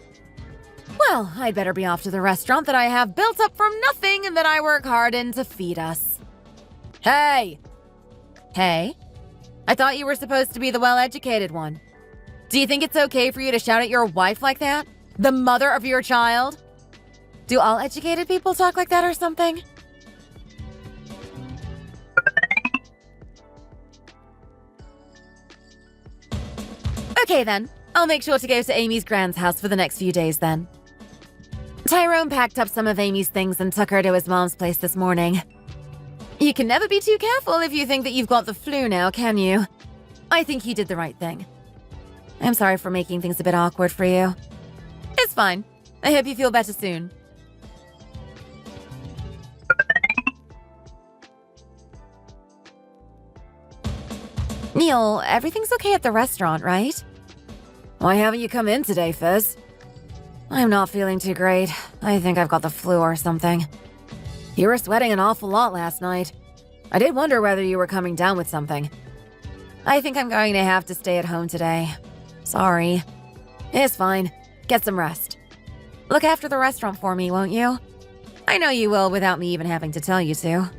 C: Well, I'd better be off to the restaurant that I have built up from nothing and that I work hard in to feed us.
D: Hey!
C: Hey? I thought you were supposed to be the well-educated one. Do you think it's okay for you to shout at your wife like that? The mother of your child? Do all educated people talk like that or something? Okay then, I'll make sure to go to Amy's grand's house for the next few days then. Tyrone packed up some of Amy's things and took her to his mom's place this morning. You can never be too careful if you think that you've got the flu now, can you? I think you did the right thing. I'm sorry for making things a bit awkward for you. It's fine. I hope you feel better soon. Neil, everything's okay at the restaurant, right?
D: Why haven't you come in today, Fizz?
C: I'm not feeling too great. I think I've got the flu or something. You were sweating an awful lot last night. I did wonder whether you were coming down with something. I think I'm going to have to stay at home today. Sorry. It's fine. Get some rest. Look after the restaurant for me, won't you? I know you will without me even having to tell you to.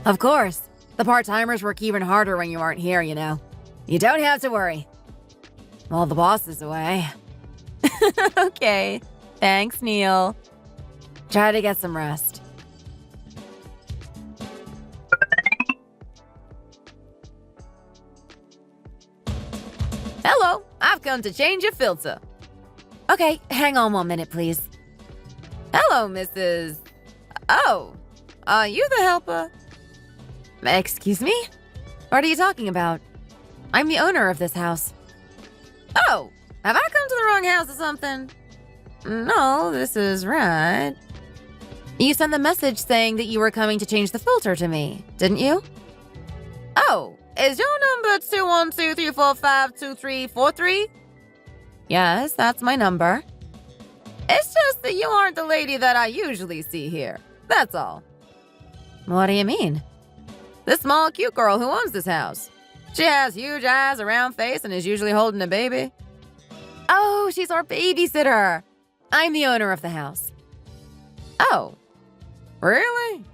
D: Of course. The part-timers work even harder when you aren't here, you know. You don't have to worry. Well, the boss is away.
C: Okay. Thanks, Neil.
D: Try to get some rest.
C: Hello, I've come to change your filter. Okay, hang on 1 minute, please. Hello, Mrs. Oh, are you the helper? Excuse me? What are you talking about? I'm the owner of this house. Oh, have I come to the wrong house or something? No, this is right. You sent the message saying that you were coming to change the filter to me, didn't you? Oh, is your number 212-345-2343? Yes, that's my number. It's just that you aren't the lady that I usually see here. That's all. What do you mean? The small, cute girl who owns this house. She has huge eyes, a round face, and is usually holding a baby. Oh, she's our babysitter. I'm the owner of the house. Oh, really?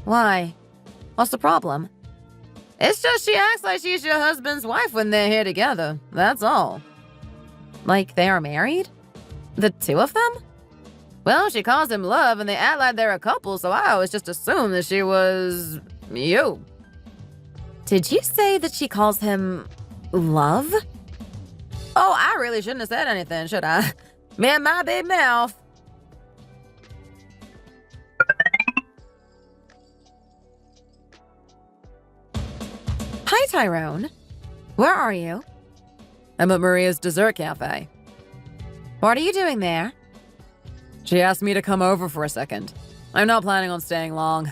D: Why? What's the problem? It's just she acts like she's your husband's wife when they're here together. That's all. Like they are married? The two of them? Well, she calls him love and they act like they're a couple, so I always just assumed that she was... you. Did you say that she calls him... love? Oh, I really shouldn't have said anything, should I? Man, my big mouth. Hi, Tyrone. Where are you? I'm at Maria's dessert cafe. What are you doing there? She asked me to come over for a second. I'm not planning on staying long.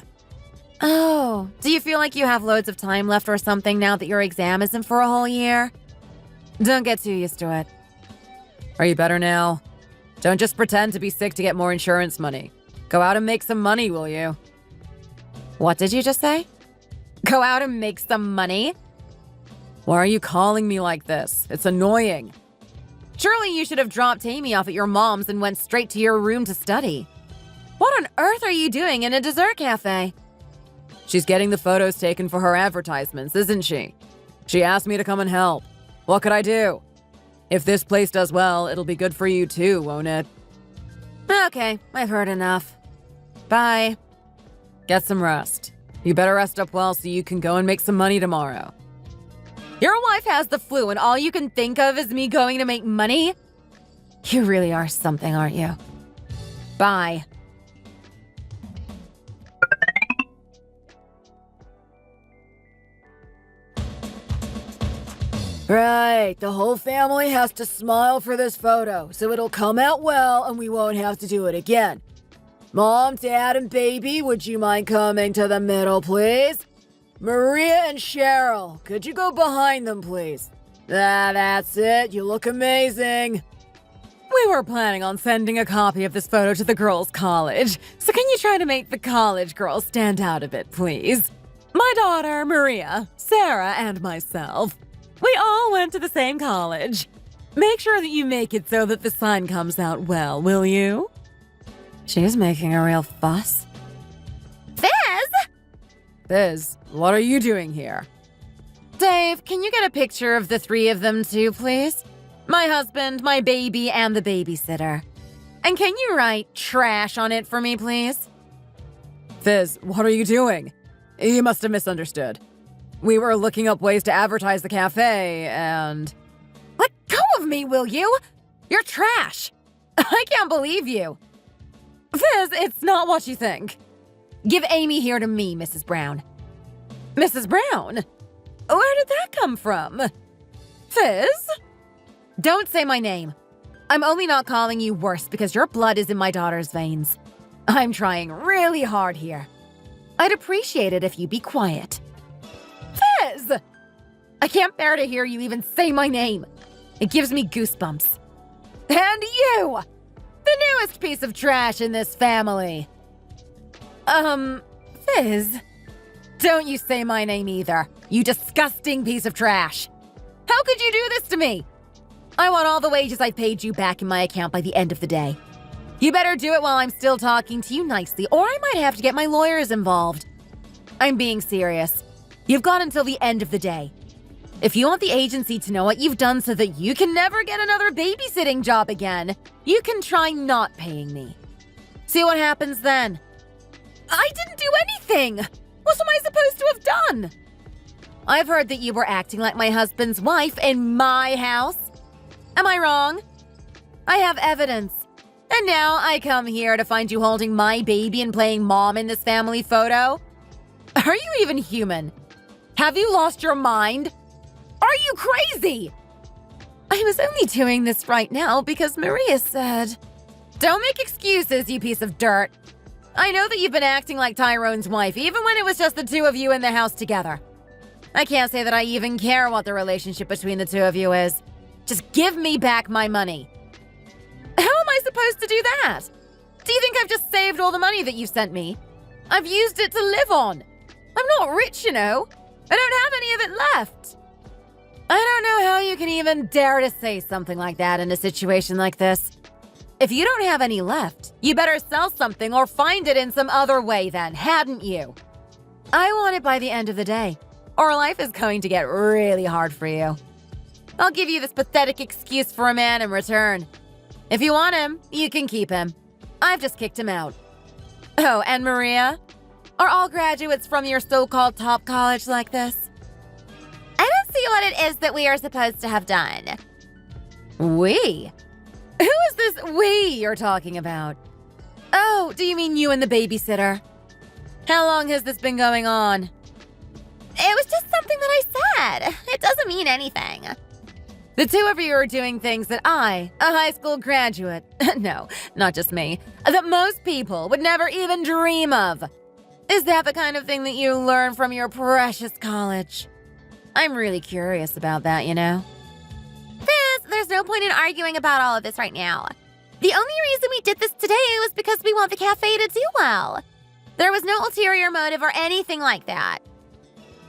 D: Oh, do you feel like you have loads of time left or something now that your exam isn't for a whole year? Don't get too used to it. Are you better now? Don't just pretend to be sick to get more insurance money. Go out and make some money, will you? What did you just say? Go out and make some money? Why are you calling me like this? It's annoying. Surely you should have dropped Amy off at your mom's and went straight to your room to study. What on earth are you doing in a dessert cafe? She's getting the photos taken for her advertisements, isn't she? She asked me to come and help. What could I do? If this place does well, it'll be good for you too, won't it? Okay, I've heard enough. Bye. Get some rest. You better rest up well so you can go and make some money tomorrow. Your wife has the flu and all you can think of is me going to make money? You really are something, aren't you? Bye. Right, the whole family has to smile for this photo, so it'll come out well and we won't have to do it again. Mom, Dad, and baby, would you mind coming to the middle, please? Maria and Cheryl, could you go behind them, please? That's it. You look amazing. We were planning on sending a copy of this photo to the girls' college, so can you try to make the college girls stand out a bit, please? My daughter, Maria, Sarah, and myself. We all went to the same college. Make sure that you make it so that the sign comes out well, will you? She's making a real fuss. Biz, what are you doing here? Dave, can you get a picture of the three of them too, please? My husband, my baby, and the babysitter. And can you write trash on it for me, please? Fizz, what are you doing? You must have misunderstood. We were looking up ways to advertise the cafe, and... Let go of me, will you? You're trash. I can't believe you. Fizz, it's not what you think. Give Amy here to me, Mrs. Brown. Mrs. Brown? Where did that come from? Fizz? Don't say my name. I'm only not calling you worse because your blood is in my daughter's veins. I'm trying really hard here. I'd appreciate it if you be quiet. Fizz! I can't bear to hear you even say my name. It gives me goosebumps. And you! The newest piece of trash in this family. Fizz? Don't you say my name either, you disgusting piece of trash. How could you do this to me? I want all the wages I paid you back in my account by the end of the day. You better do it while I'm still talking to you nicely, or I might have to get my lawyers involved. I'm being serious. You've got until the end of the day. If you want the agency to know what you've done so that you can never get another babysitting job again, you can try not paying me. See what happens then. I didn't do anything! What am I supposed to have done? I've heard that you were acting like my husband's wife in my house. Am I wrong? I have evidence. And now I come here to find you holding my baby and playing mom in this family photo? Are you even human? Have you lost your mind? Are you crazy? I was only doing this right now because Maria said... Don't make excuses, you piece of dirt. I know that you've been acting like Tyrone's wife, even when it was just the two of you in the house together. I can't say that I even care what the relationship between the two of you is. Just give me back my money. How am I supposed to do that? Do you think I've just saved all the money that you've sent me? I've used it to live on. I'm not rich, you know. I don't have any of it left. I don't know how you can even dare to say something like that in a situation like this. If you don't have any left, you better sell something or find it in some other way then, hadn't you?
C: I want it by the end of the day, or life is going to get really hard for you. I'll give you this pathetic excuse for a man in return. If you want him, you can keep him. I've just kicked him out. Oh, and Maria? Are all graduates from your so-called top college like this?
B: I don't see what it is that we are supposed to have done.
C: We? Who is this we you're talking about? Oh, do you mean you and the babysitter? How long has this been going on?
B: It was just something that I said. It doesn't mean anything.
C: The two of you are doing things that I, a high school graduate, no, not just me, that most people would never even dream of. Is that the kind of thing that you learn from your precious college? I'm really curious about that, you know?
B: There's no point in arguing about all of this right now. The only reason we did this today was because we want the cafe to do well. There was no ulterior motive or anything like that.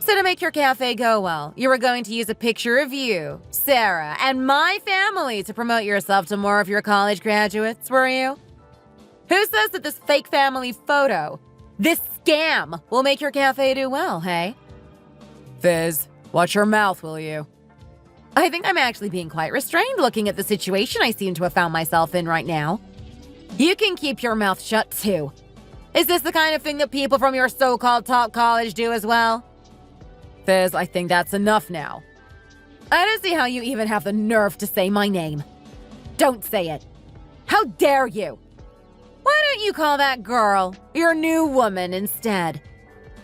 C: So to make your cafe go well, you were going to use a picture of you, Sarah, and my family to promote yourself to more of your college graduates, were you? Who says that this fake family photo, this scam, will make your cafe do well, hey? Fizz, watch your mouth, will you? I think I'm actually being quite restrained looking at the situation I seem to have found myself in right now. You can keep your mouth shut, too. Is this the kind of thing that people from your so-called top college do as well? Fizz, I think that's enough now. I don't see how you even have the nerve to say my name. Don't say it. How dare you? Why don't you call that girl your new woman instead?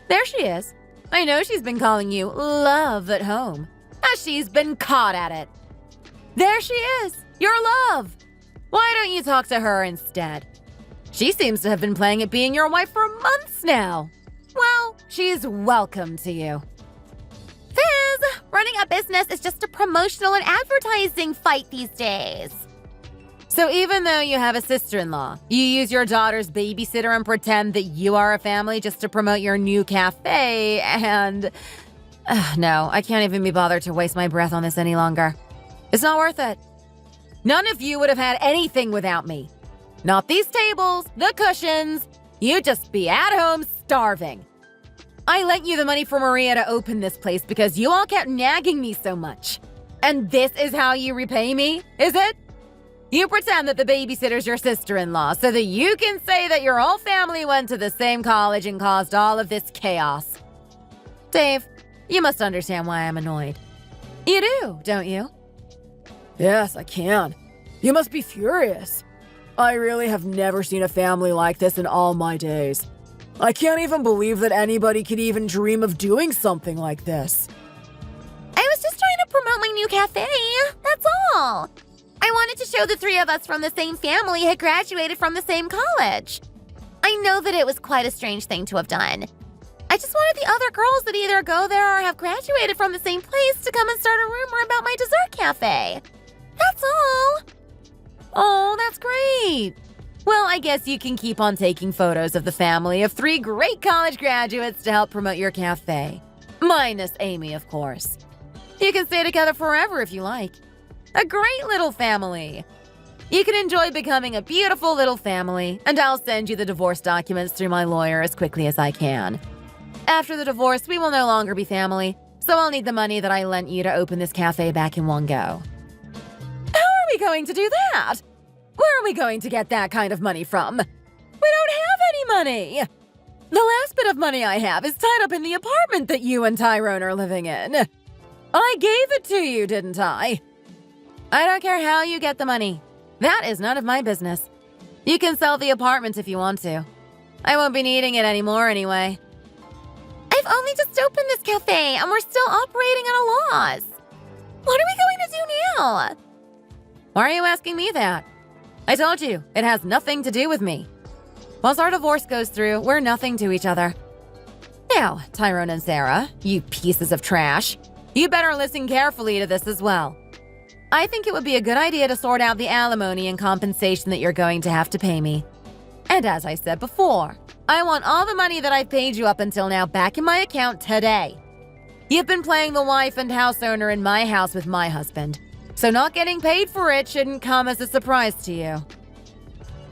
C: There she is. I know she's been calling you love at home, as she's been caught at it. There she is, your love. Why don't you talk to her instead? She seems to have been playing at being your wife for months now. Well, she's welcome to you.
B: Fizz, running a business is just a promotional and advertising fight these days.
C: So even though you have a sister-in-law, you use your daughter's babysitter and pretend that you are a family just to promote your new cafe and... no, I can't even be bothered to waste my breath on this any longer. It's not worth it. None of you would have had anything without me. Not these tables, the cushions. You'd just be at home starving. I lent you the money for Maria to open this place because you all kept nagging me so much. And this is how you repay me, is it? You pretend that the babysitter's your sister-in-law so that you can say that your whole family went to the same college and caused all of this chaos. Dave, you must understand why I'm annoyed. You do, don't you?
D: Yes, I can. You must be furious. I really have never seen a family like this in all my days. I can't even believe that anybody could even dream of doing something like this.
B: I was just trying to promote my new cafe, that's all. I wanted to show the three of us from the same family had graduated from the same college. I know that it was quite a strange thing to have done. I just wanted the other girls that either go there or have graduated from the same place to come and start a rumor about my dessert cafe. That's all.
C: Oh, that's great. Well, I guess you can keep on taking photos of the family of 3 great college graduates to help promote your cafe. Minus Amy, of course. You can stay together forever if you like. A great little family. You can enjoy becoming a beautiful little family, and I'll send you the divorce documents through my lawyer as quickly as I can. After the divorce, we will no longer be family, so I'll need the money that I lent you to open this cafe back in one go. How are we going to do that? Where are we going to get that kind of money from? We don't have any money. The last bit of money I have is tied up in the apartment that you and Tyrone are living in. I gave it to you, didn't I? I don't care how you get the money. That is none of my business. You can sell the apartment if you want to. I won't be needing it anymore anyway.
B: I've only just opened this cafe and we're still operating at a loss. What are we going to do now?
C: Why are you asking me that? I told you, it has nothing to do with me. Once our divorce goes through, we're nothing to each other. Now, Tyrone and Sarah, you pieces of trash, you better listen carefully to this as well. I think it would be a good idea to sort out the alimony and compensation that you're going to have to pay me. And as I said before, I want all the money that I've paid you up until now back in my account today. You've been playing the wife and house owner in my house with my husband, so not getting paid for it shouldn't come as a surprise to you.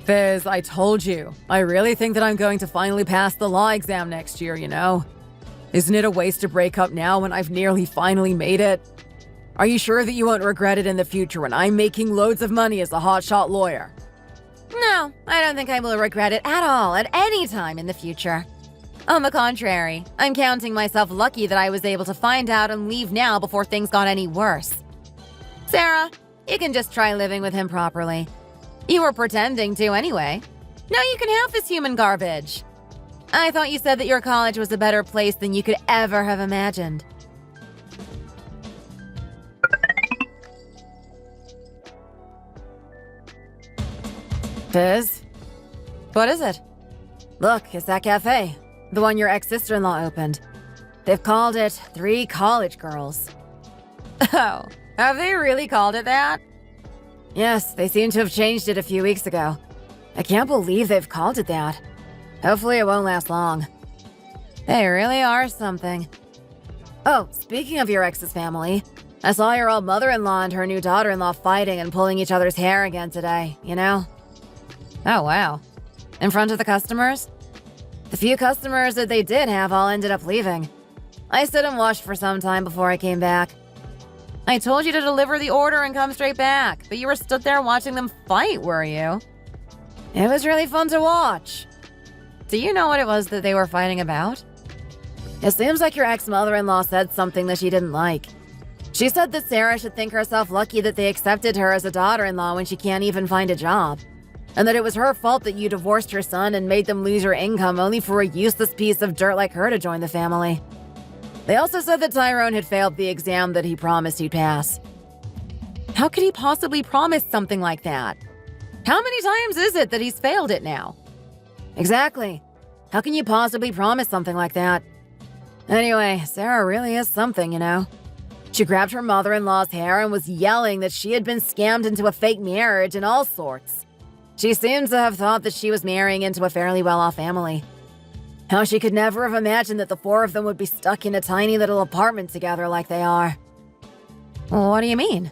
C: Fizz, I told you. I really think that I'm going to finally pass the law exam next year, you know.
D: Isn't it a waste to break up now when I've nearly finally made it? Are you sure that you won't regret it in the future when I'm making loads of money as a hotshot lawyer?
C: No, I don't think I will regret it at all at any time in the future. On the contrary, I'm counting myself lucky that I was able to find out and leave now before things got any worse. Sarah, you can just try living with him properly. You were pretending to anyway. Now you can have this human garbage. I thought you said that your college was a better place than you could ever have imagined.
D: Biz? What is it? Look, it's that cafe. The one your ex-sister-in-law opened. They've called it 3 College Girls.
C: Oh, have they really called it that?
D: Yes, they seem to have changed it a few weeks ago. I can't believe they've called it that. Hopefully it won't last long.
C: They really are something.
D: Oh, speaking of your ex's family, I saw your old mother-in-law and her new daughter-in-law fighting and pulling each other's hair again today, you know?
C: Oh, wow. In front of the customers?
D: The few customers that they did have all ended up leaving. I stood and watched for some time before I came back.
C: I told you to deliver the order and come straight back, but you were stood there watching them fight, were you?
D: It was really fun to watch.
C: Do you know what it was that they were fighting about?
D: It seems like your ex-mother-in-law said something that she didn't like. She said that Sarah should think herself lucky that they accepted her as a daughter-in-law when she can't even find a job. And that it was her fault that you divorced her son and made them lose your income only for a useless piece of dirt like her to join the family. They also said that Tyrone had failed the exam that he promised he'd pass.
C: How could he possibly promise something like that? How many times is it that he's failed it now?
D: Exactly. How can you possibly promise something like that? Anyway, Sarah really is something, you know. She grabbed her mother-in-law's hair and was yelling that she had been scammed into a fake marriage and all sorts. She seems to have thought that she was marrying into a fairly well-off family. How she could never have imagined that the 4 of them would be stuck in a tiny little apartment together like they are.
C: Well, what do you mean?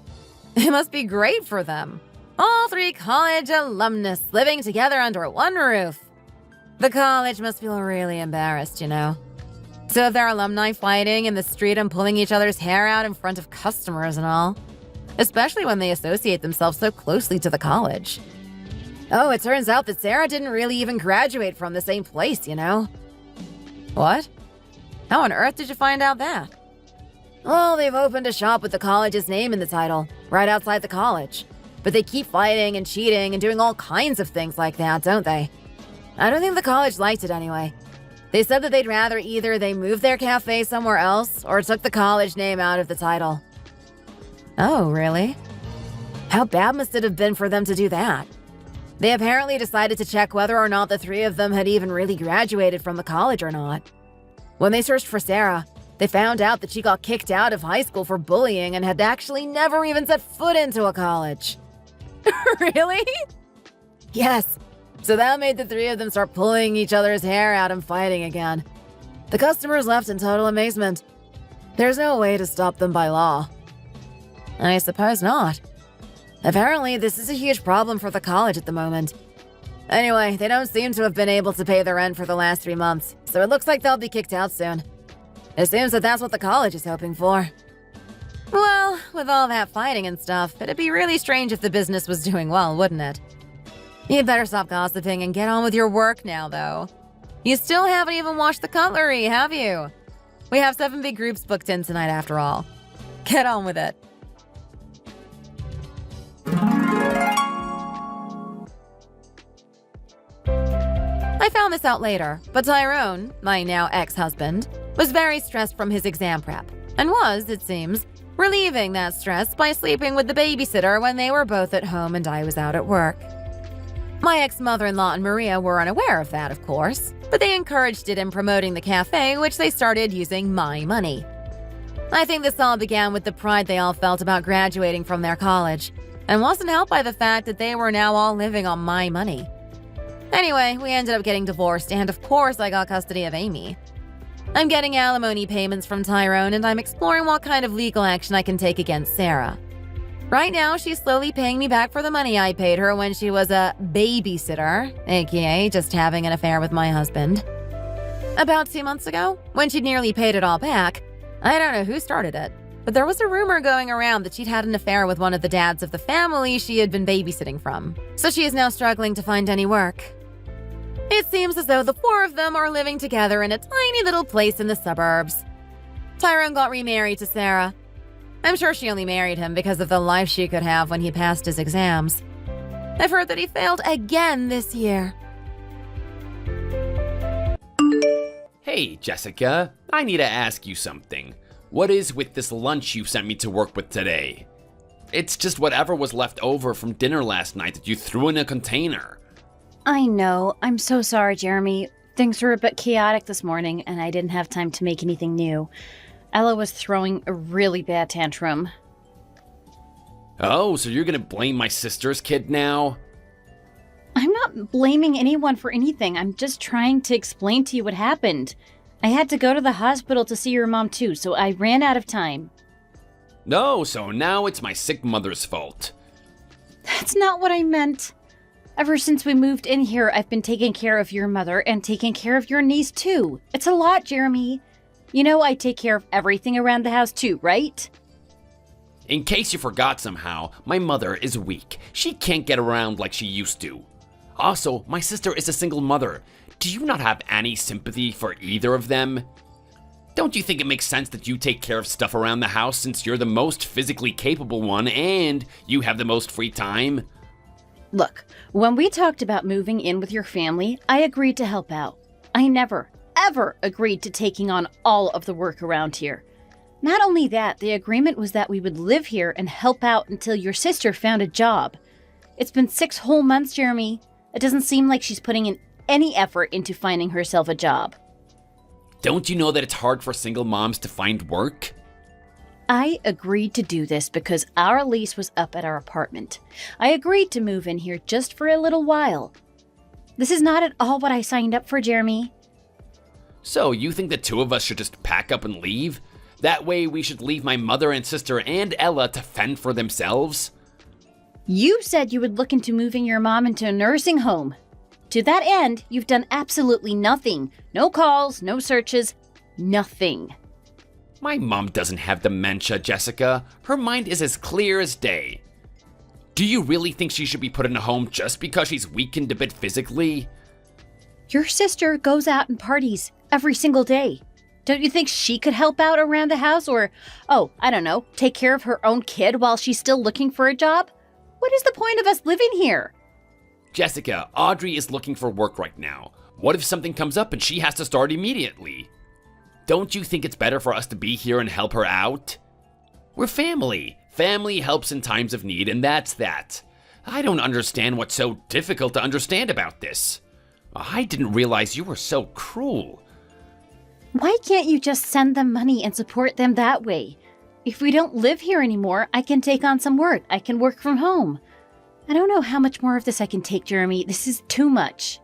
C: It must be great for them. All 3 college alumnus living together under one roof. The college must feel really embarrassed, you know. So if they're alumni fighting in the street and pulling each other's hair out in front of customers and all. Especially when they associate themselves so closely to the college.
D: Oh, it turns out that Sarah didn't really even graduate from the same place, you know.
C: What? How on earth did you find out that?
D: Well, they've opened a shop with the college's name in the title, right outside the college. But they keep fighting and cheating and doing all kinds of things like that, don't they? I don't think the college liked it anyway. They said that they'd rather either they moved their cafe somewhere else or took the college name out of the title.
C: Oh, really?
D: How bad must it have been for them to do that? They apparently decided to check whether or not the 3 of them had even really graduated from the college or not. When they searched for Sarah, they found out that she got kicked out of high school for bullying and had actually never even set foot into a college.
C: Really?
D: Yes. So that made the 3 of them start pulling each other's hair out and fighting again. The customers left in total amazement. There's no way to stop them by law.
C: I suppose not.
D: Apparently, this is a huge problem for the college at the moment. Anyway, they don't seem to have been able to pay their rent for the last 3 months, so it looks like they'll be kicked out soon. It seems that that's what the college is hoping for.
C: Well, with all that fighting and stuff, it'd be really strange if the business was doing well, wouldn't it? You'd better stop gossiping and get on with your work now, though. You still haven't even washed the cutlery, have you? We have 7 big groups booked in tonight after all. Get on with it. I found this out later, but Tyrone, my now ex-husband, was very stressed from his exam prep, and was, it seems, relieving that stress by sleeping with the babysitter when they were both at home and I was out at work. My ex-mother-in-law and Maria were unaware of that, of course, but they encouraged it in promoting the cafe, which they started using my money. I think this all began with the pride they all felt about graduating from their college, and wasn't helped by the fact that they were now all living on my money. Anyway, we ended up getting divorced, and of course I got custody of Amy. I'm getting alimony payments from Tyrone, and I'm exploring what kind of legal action I can take against Sarah. Right now, she's slowly paying me back for the money I paid her when she was a babysitter, aka just having an affair with my husband. About 2 months ago, when she'd nearly paid it all back, I don't know who started it, but there was a rumor going around that she'd had an affair with one of the dads of the family she had been babysitting from. So she is now struggling to find any work. It seems as though the four of them are living together in a tiny little place in the suburbs. Tyrone got remarried to Sarah. I'm sure she only married him because of the life she could have when he passed his exams. I've heard that he failed again this year.
A: Hey, Jessica, I need to ask you something. What is with this lunch you sent me to work with today? It's just whatever was left over from dinner last night that you threw in a container.
B: I know. I'm so sorry, Jeremy. Things were a bit chaotic this morning, and I didn't have time to make anything new. Ella was throwing a really bad tantrum.
A: Oh, so you're gonna blame my sister's kid now?
B: I'm not blaming anyone for anything. I'm just trying to explain to you what happened. I had to go to the hospital to see your mom too, so I ran out of time.
A: No, so now it's my sick mother's fault.
B: That's not what I meant. Ever since we moved in here, I've been taking care of your mother and taking care of your niece too. It's a lot, Jeremy. You know I take care of everything around the house too, right?
A: In case you forgot somehow, my mother is weak. She can't get around like she used to. Also, my sister is a single mother. Do you not have any sympathy for either of them? Don't you think it makes sense that you take care of stuff around the house since you're the most physically capable one and you have the most free time?
B: Look, when we talked about moving in with your family, I agreed to help out. I never, ever agreed to taking on all of the work around here. Not only that, the agreement was that we would live here and help out until your sister found a job. It's been 6 whole months, Jeremy. It doesn't seem like she's putting in any effort into finding herself a job.
A: Don't you know that it's hard for single moms to find work?
B: I agreed to do this because our lease was up at our apartment. I agreed to move in here just for a little while. This is not at all what I signed up for, Jeremy.
A: So you think the two of us should just pack up and leave? That way we should leave my mother and sister and Ella to fend for themselves?
B: You said you would look into moving your mom into a nursing home. To that end, you've done absolutely nothing. No calls, no searches, nothing.
A: My mom doesn't have dementia, Jessica. Her mind is as clear as day. Do you really think she should be put in a home just because she's weakened a bit physically?
B: Your sister goes out and parties every single day. Don't you think she could help out around the house or, I don't know, take care of her own kid while she's still looking for a job? What is the point of us living here?
A: Jessica, Audrey is looking for work right now. What if something comes up and she has to start immediately? Don't you think it's better for us to be here and help her out? We're family. Family helps in times of need, and that's that. I don't understand what's so difficult to understand about this. I didn't realize you were so cruel.
B: Why can't you just send them money and support them that way? If we don't live here anymore, I can take on some work. I can work from home. I don't know how much more of this I can take, Jeremy. This is too much.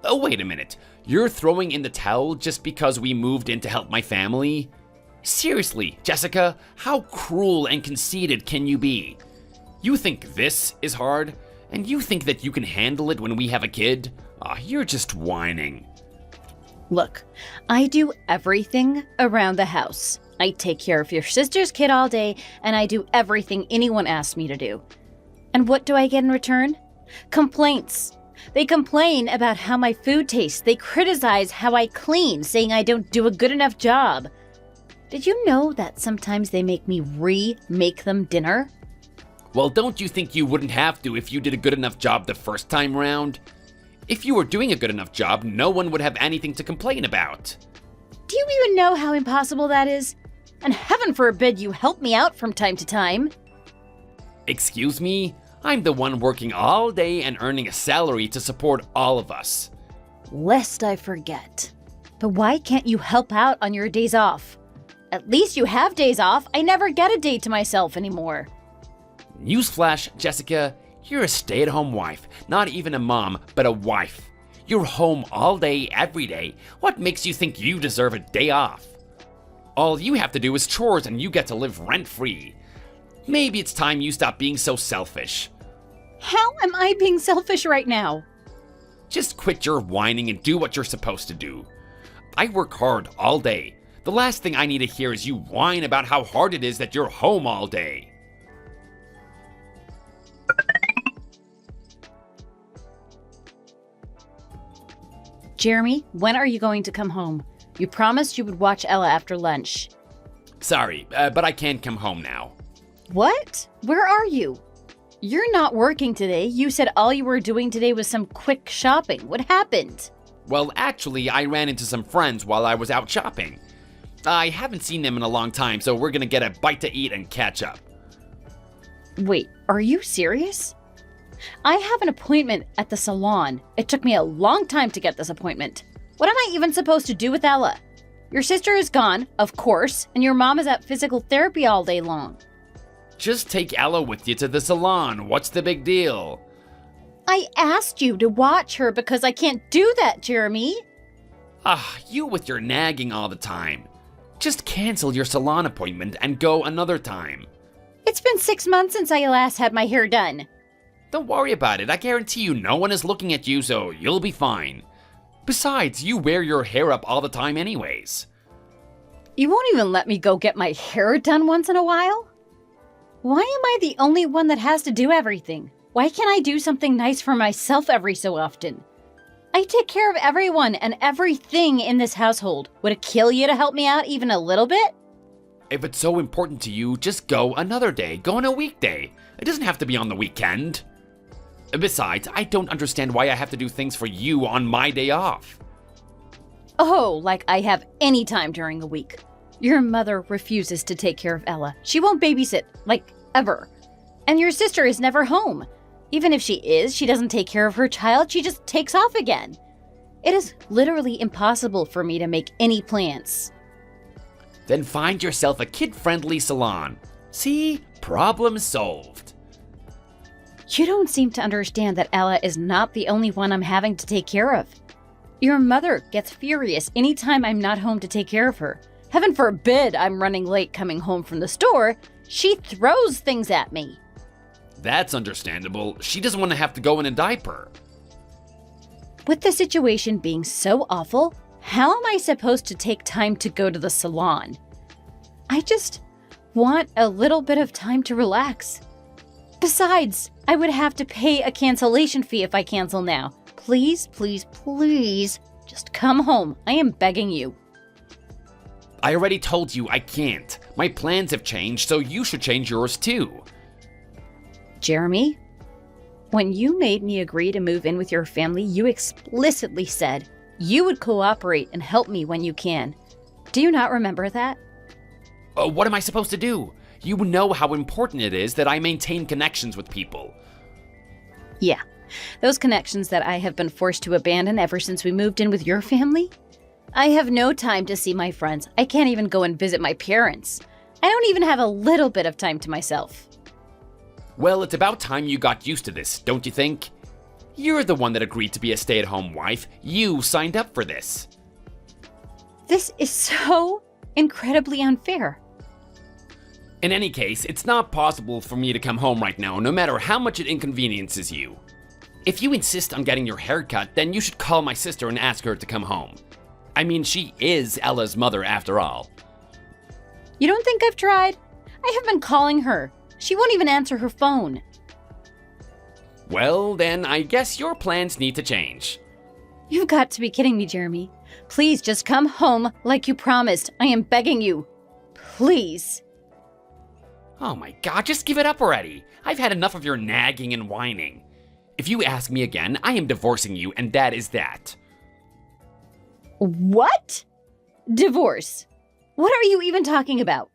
A: Oh, wait a minute. You're throwing in the towel just because we moved in to help my family? Seriously, Jessica, how cruel and conceited can you be? You think this is hard? And you think that you can handle it when we have a kid? You're just whining.
B: Look, I do everything around the house. I take care of your sister's kid all day, and I do everything anyone asks me to do. And what do I get in return? Complaints. They complain about how my food tastes. They criticize how I clean, saying I don't do a good enough job. Did you know that sometimes they make me remake them dinner?
A: Well, don't you think you wouldn't have to if you did a good enough job the first time round? If you were doing a good enough job, no one would have anything to complain about.
B: Do you even know how impossible that is? And heaven forbid you help me out from time to time.
A: Excuse me? I'm the one working all day and earning a salary to support all of us.
B: Lest I forget. But why can't you help out on your days off? At least you have days off. I never get a day to myself anymore.
A: Newsflash, Jessica, you're a stay-at-home wife. Not even a mom, but a wife. You're home all day, every day. What makes you think you deserve a day off? All you have to do is chores and you get to live rent-free. Maybe it's time you stop being so selfish.
B: How am I being selfish right now?
A: Just quit your whining and do what you're supposed to do. I work hard all day. The last thing I need to hear is you whine about how hard it is that you're home all day.
E: Jeremy, when are you going to come home? You promised you would watch Ella after lunch.
A: Sorry, but I can't come home now.
E: What? Where are you? You're not working today. You said all you were doing today was some quick shopping. What happened?
A: Well, actually, I ran into some friends while I was out shopping. I haven't seen them in a long time, so we're gonna get a bite to eat and catch up.
E: Wait, are you serious? I have an appointment at the salon. It took me a long time to get this appointment. What am I even supposed to do with Ella? Your sister is gone, of course, and your mom is at physical therapy all day long.
A: Just take Ella with you to the salon. What's the big deal?
E: I asked you to watch her because I can't do that, Jeremy.
A: You with your nagging all the time. Just cancel your salon appointment and go another time.
E: It's been 6 months since I last had my hair done.
A: Don't worry about it. I guarantee you no one is looking at you, so you'll be fine. Besides, you wear your hair up all the time anyways.
E: You won't even let me go get my hair done once in a while? Why am I the only one that has to do everything? Why can't I do something nice for myself every so often? I take care of everyone and everything in this household. Would it kill you to help me out even a little bit?
A: If it's so important to you, just go another day. Go on a weekday. It doesn't have to be on the weekend. Besides, I don't understand why I have to do things for you on my day off.
E: Oh, like I have any time during the week. Your mother refuses to take care of Ella. She won't babysit, like, ever. And your sister is never home. Even if she is, she doesn't take care of her child, she just takes off again. It is literally impossible for me to make any plans.
A: Then find yourself a kid-friendly salon. See? Problem solved.
E: You don't seem to understand that Ella is not the only one I'm having to take care of. Your mother gets furious anytime I'm not home to take care of her. Heaven forbid I'm running late coming home from the store. She throws things at me.
A: That's understandable. She doesn't want to have to go in a diaper.
E: With the situation being so awful, how am I supposed to take time to go to the salon? I just want a little bit of time to relax. Besides, I would have to pay a cancellation fee if I cancel now. Please, please, please, just come home. I am begging you.
A: I already told you I can't. My plans have changed, so you should change yours too.
E: Jeremy, when you made me agree to move in with your family, you explicitly said you would cooperate and help me when you can. Do you not remember that?
A: What am I supposed to do? You know how important it is that I maintain connections with people.
E: Yeah, those connections that I have been forced to abandon ever since we moved in with your family. I have no time to see my friends. I can't even go and visit my parents. I don't even have a little bit of time to myself.
A: Well, it's about time you got used to this, don't you think? You're the one that agreed to be a stay-at-home wife. You signed up for this.
E: This is so incredibly unfair.
A: In any case, it's not possible for me to come home right now, no matter how much it inconveniences you. If you insist on getting your hair cut, then you should call my sister and ask her to come home. I mean, she is Ella's mother after all.
E: You don't think I've tried? I have been calling her. She won't even answer her phone.
A: Well, then I guess your plans need to change.
E: You've got to be kidding me, Jeremy. Please just come home like you promised. I am begging you. Please.
A: Oh my god, just give it up already. I've had enough of your nagging and whining. If you ask me again, I am divorcing you, and that is that.
E: What? Divorce? What are you even talking about?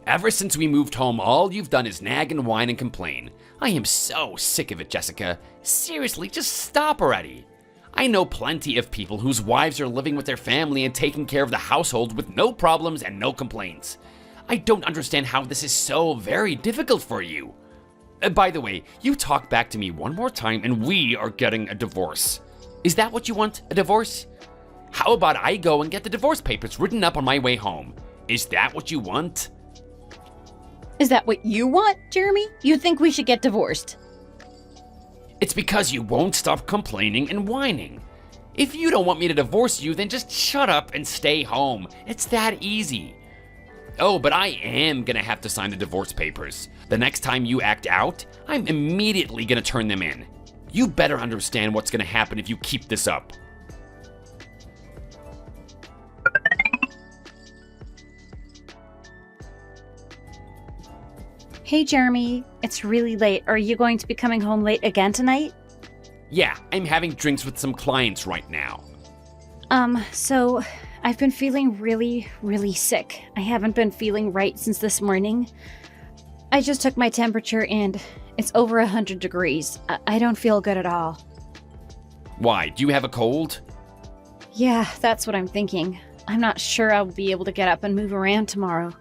A: Ever since we moved home, all you've done is nag and whine and complain. I am so sick of it, Jessica. Seriously, just stop already. I know plenty of people whose wives are living with their family and taking care of the household with no problems and no complaints. I don't understand how this is so very difficult for you. By the way, you talk back to me one more time and we are getting a divorce. Is that what you want, a divorce? How about I go and get the divorce papers written up on my way home? Is that what you want?
E: Is that what you want, Jeremy? You think we should get divorced?
A: It's because you won't stop complaining and whining. If you don't want me to divorce you, then just shut up and stay home. It's that easy. Oh, but I am gonna have to sign the divorce papers. The next time you act out, I'm immediately gonna turn them in. You better understand what's gonna happen if you keep this up.
E: Hey, Jeremy, it's really late. Are you going to be coming home late again tonight?
A: Yeah, I'm having drinks with some clients right now.
E: So I've been feeling really, really sick. I haven't been feeling right since this morning. I just took my temperature and it's over 100 degrees. I don't feel good at all.
A: Why, do you have a cold?
E: Yeah, that's what I'm thinking. I'm not sure I'll be able to get up and move around tomorrow.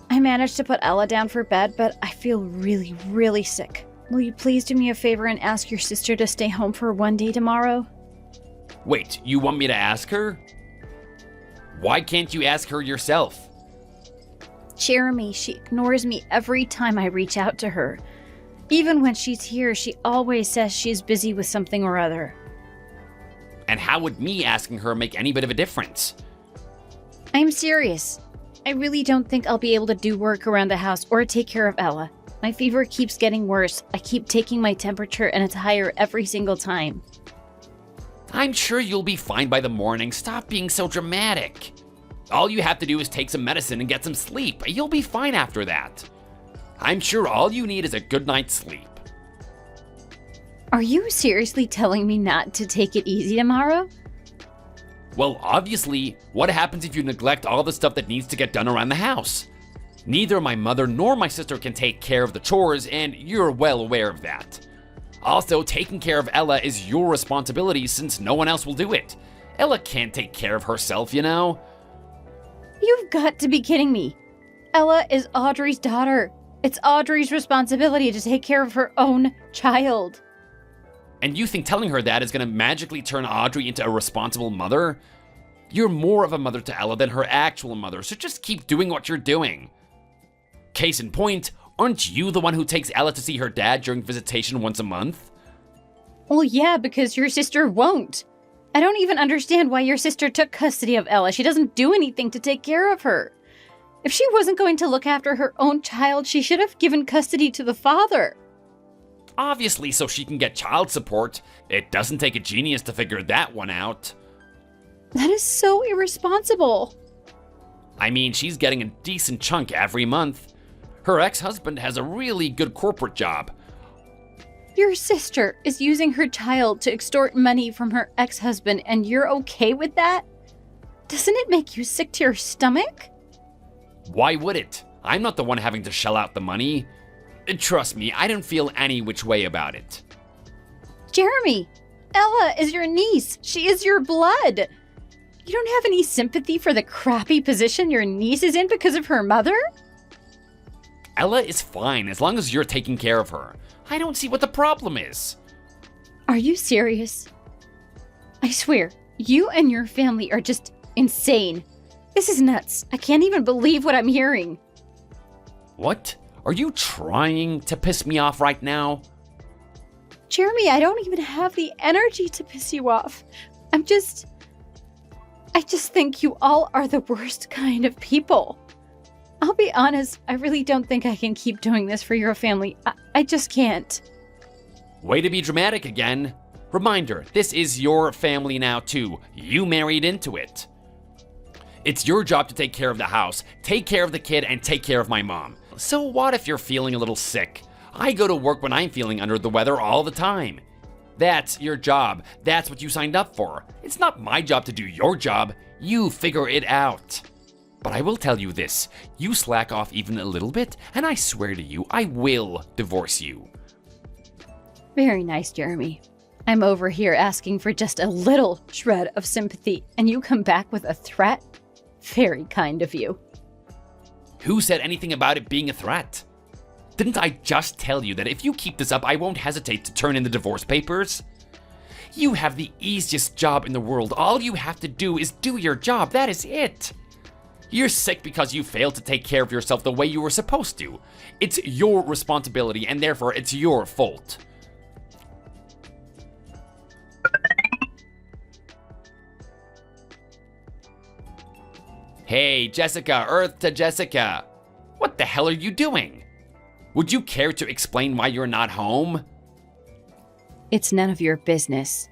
E: I managed to put Ella down for bed, but I feel really, really sick. Will you please do me a favor and ask your sister to stay home for one day tomorrow?
A: Wait, you want me to ask her? Why can't you ask her yourself?
E: Jeremy, she ignores me every time I reach out to her. Even when she's here, she always says she's busy with something or other.
A: And how would me asking her make any bit of a difference?
E: I'm serious. I really don't think I'll be able to do work around the house or take care of Ella. My fever keeps getting worse. I keep taking my temperature and it's higher every single time.
A: I'm sure you'll be fine by the morning. Stop being so dramatic. All you have to do is take some medicine and get some sleep. You'll be fine after that. I'm sure all you need is a good night's sleep.
E: Are you seriously telling me not to take it easy tomorrow?
A: Well, obviously, what happens if you neglect all the stuff that needs to get done around the house? Neither my mother nor my sister can take care of the chores, and you're well aware of that. Also, taking care of Ella is your responsibility since no one else will do it. Ella can't take care of herself, you know?
E: You've got to be kidding me. Ella is Audrey's daughter. It's Audrey's responsibility to take care of her own child.
A: And you think telling her that is gonna magically turn Audrey into a responsible mother? You're more of a mother to Ella than her actual mother, so just keep doing what you're doing. Case in point, aren't you the one who takes Ella to see her dad during visitation once a month?
E: Well, yeah, because your sister won't. I don't even understand why your sister took custody of Ella. She doesn't do anything to take care of her. If she wasn't going to look after her own child, she should have given custody to the father.
A: Obviously, so she can get child support. It doesn't take a genius to figure that one out.
E: That is so irresponsible.
A: I mean, she's getting a decent chunk every month. Her ex-husband has a really good corporate job.
E: Your sister is using her child to extort money from her ex-husband, and you're okay with that? Doesn't it make you sick to your stomach?
A: Why would it? I'm not the one having to shell out the money. Trust me, I don't feel any which way about it.
E: Jeremy, Ella is your niece. She is your blood. You don't have any sympathy for the crappy position your niece is in because of her mother?
A: Ella is fine as long as you're taking care of her. I don't see what the problem is.
E: Are you serious? I swear, you and your family are just insane. This is nuts. I can't even believe what I'm hearing.
A: What? Are you trying to piss me off right now?
E: Jeremy, I don't even have the energy to piss you off. I just think you all are the worst kind of people. I'll be honest, I really don't think I can keep doing this for your family. I just can't.
A: Way to be dramatic again. Reminder, this is your family now too. You married into it. It's your job to take care of the house, take care of the kid, and take care of my mom. So what if you're feeling a little sick? I go to work when I'm feeling under the weather all the time. That's your job. That's what you signed up for. It's not my job to do your job. You figure it out. But I will tell you this. You slack off even a little bit, and I swear to you, I will divorce you.
E: Very nice, Jeremy. I'm over here asking for just a little shred of sympathy, and you come back with a threat? Very kind of you.
A: Who said anything about it being a threat? Didn't I just tell you that if you keep this up, I won't hesitate to turn in the divorce papers? You have the easiest job in the world. All you have to do is do your job. That is it. You're sick because you failed to take care of yourself the way you were supposed to. It's your responsibility, and therefore it's your fault. Hey, Jessica, Earth to Jessica. What the hell are you doing? Would you care to explain why you're not home?
E: It's none of your business.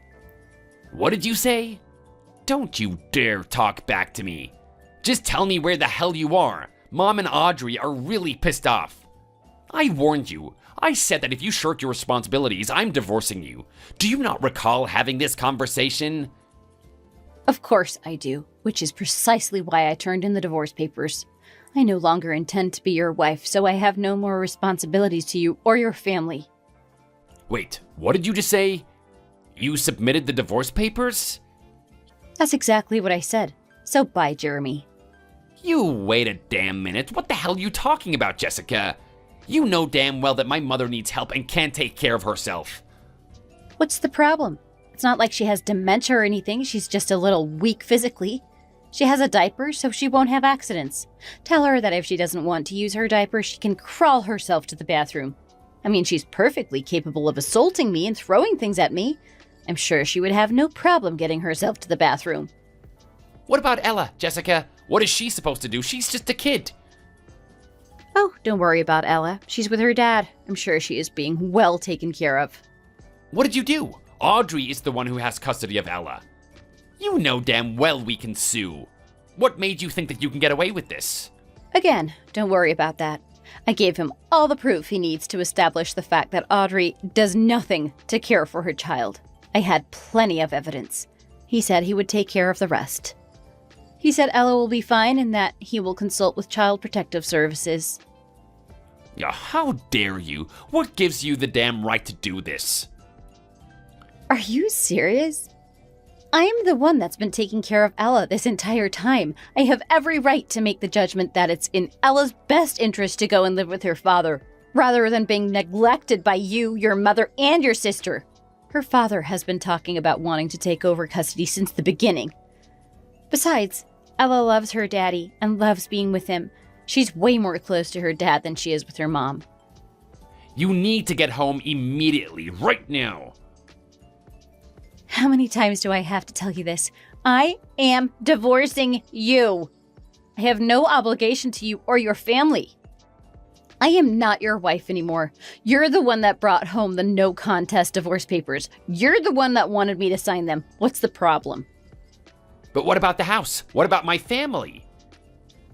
A: What did you say? Don't you dare talk back to me. Just tell me where the hell you are. Mom and Audrey are really pissed off. I warned you. I said that if you shirk your responsibilities, I'm divorcing you. Do you not recall having this conversation?
E: Of course I do, which is precisely why I turned in the divorce papers. I no longer intend to be your wife, so I have no more responsibilities to you or your family.
A: Wait, what did you just say? You submitted the divorce papers?
E: That's exactly what I said. So bye, Jeremy.
A: You wait a damn minute. What the hell are you talking about, Jessica? You know damn well that my mother needs help and can't take care of herself.
E: What's the problem? It's not like she has dementia or anything. She's just a little weak physically. She has a diaper, so she won't have accidents. Tell her that if she doesn't want to use her diaper, she can crawl herself to the bathroom. I mean, she's perfectly capable of assaulting me and throwing things at me. I'm sure she would have no problem getting herself to the bathroom.
A: What about Ella, Jessica? What is she supposed to do? She's just a kid.
E: Oh, don't worry about Ella. She's with her dad. I'm sure she is being well taken care of.
A: What did you do? Audrey is the one who has custody of Ella. You know damn well we can sue. What made you think that you can get away with this?
E: Again, don't worry about that. I gave him all the proof he needs to establish the fact that Audrey does nothing to care for her child. I had plenty of evidence. He said he would take care of the rest. He said Ella will be fine and that he will consult with Child Protective Services.
A: Yeah, how dare you? What gives you the damn right to do this?
E: Are you serious? I am the one that's been taking care of Ella this entire time. I have every right to make the judgment that it's in Ella's best interest to go and live with her father, rather than being neglected by you, your mother, and your sister. Her father has been talking about wanting to take over custody since the beginning. Besides, Ella loves her daddy and loves being with him. She's way more close to her dad than she is with her mom.
A: You need to get home immediately, right now.
E: How many times do I have to tell you this? I am divorcing you. I have no obligation to you or your family. I am not your wife anymore. You're the one that brought home the no contest divorce papers. You're the one that wanted me to sign them. What's the problem?
A: But what about the house? What about my family?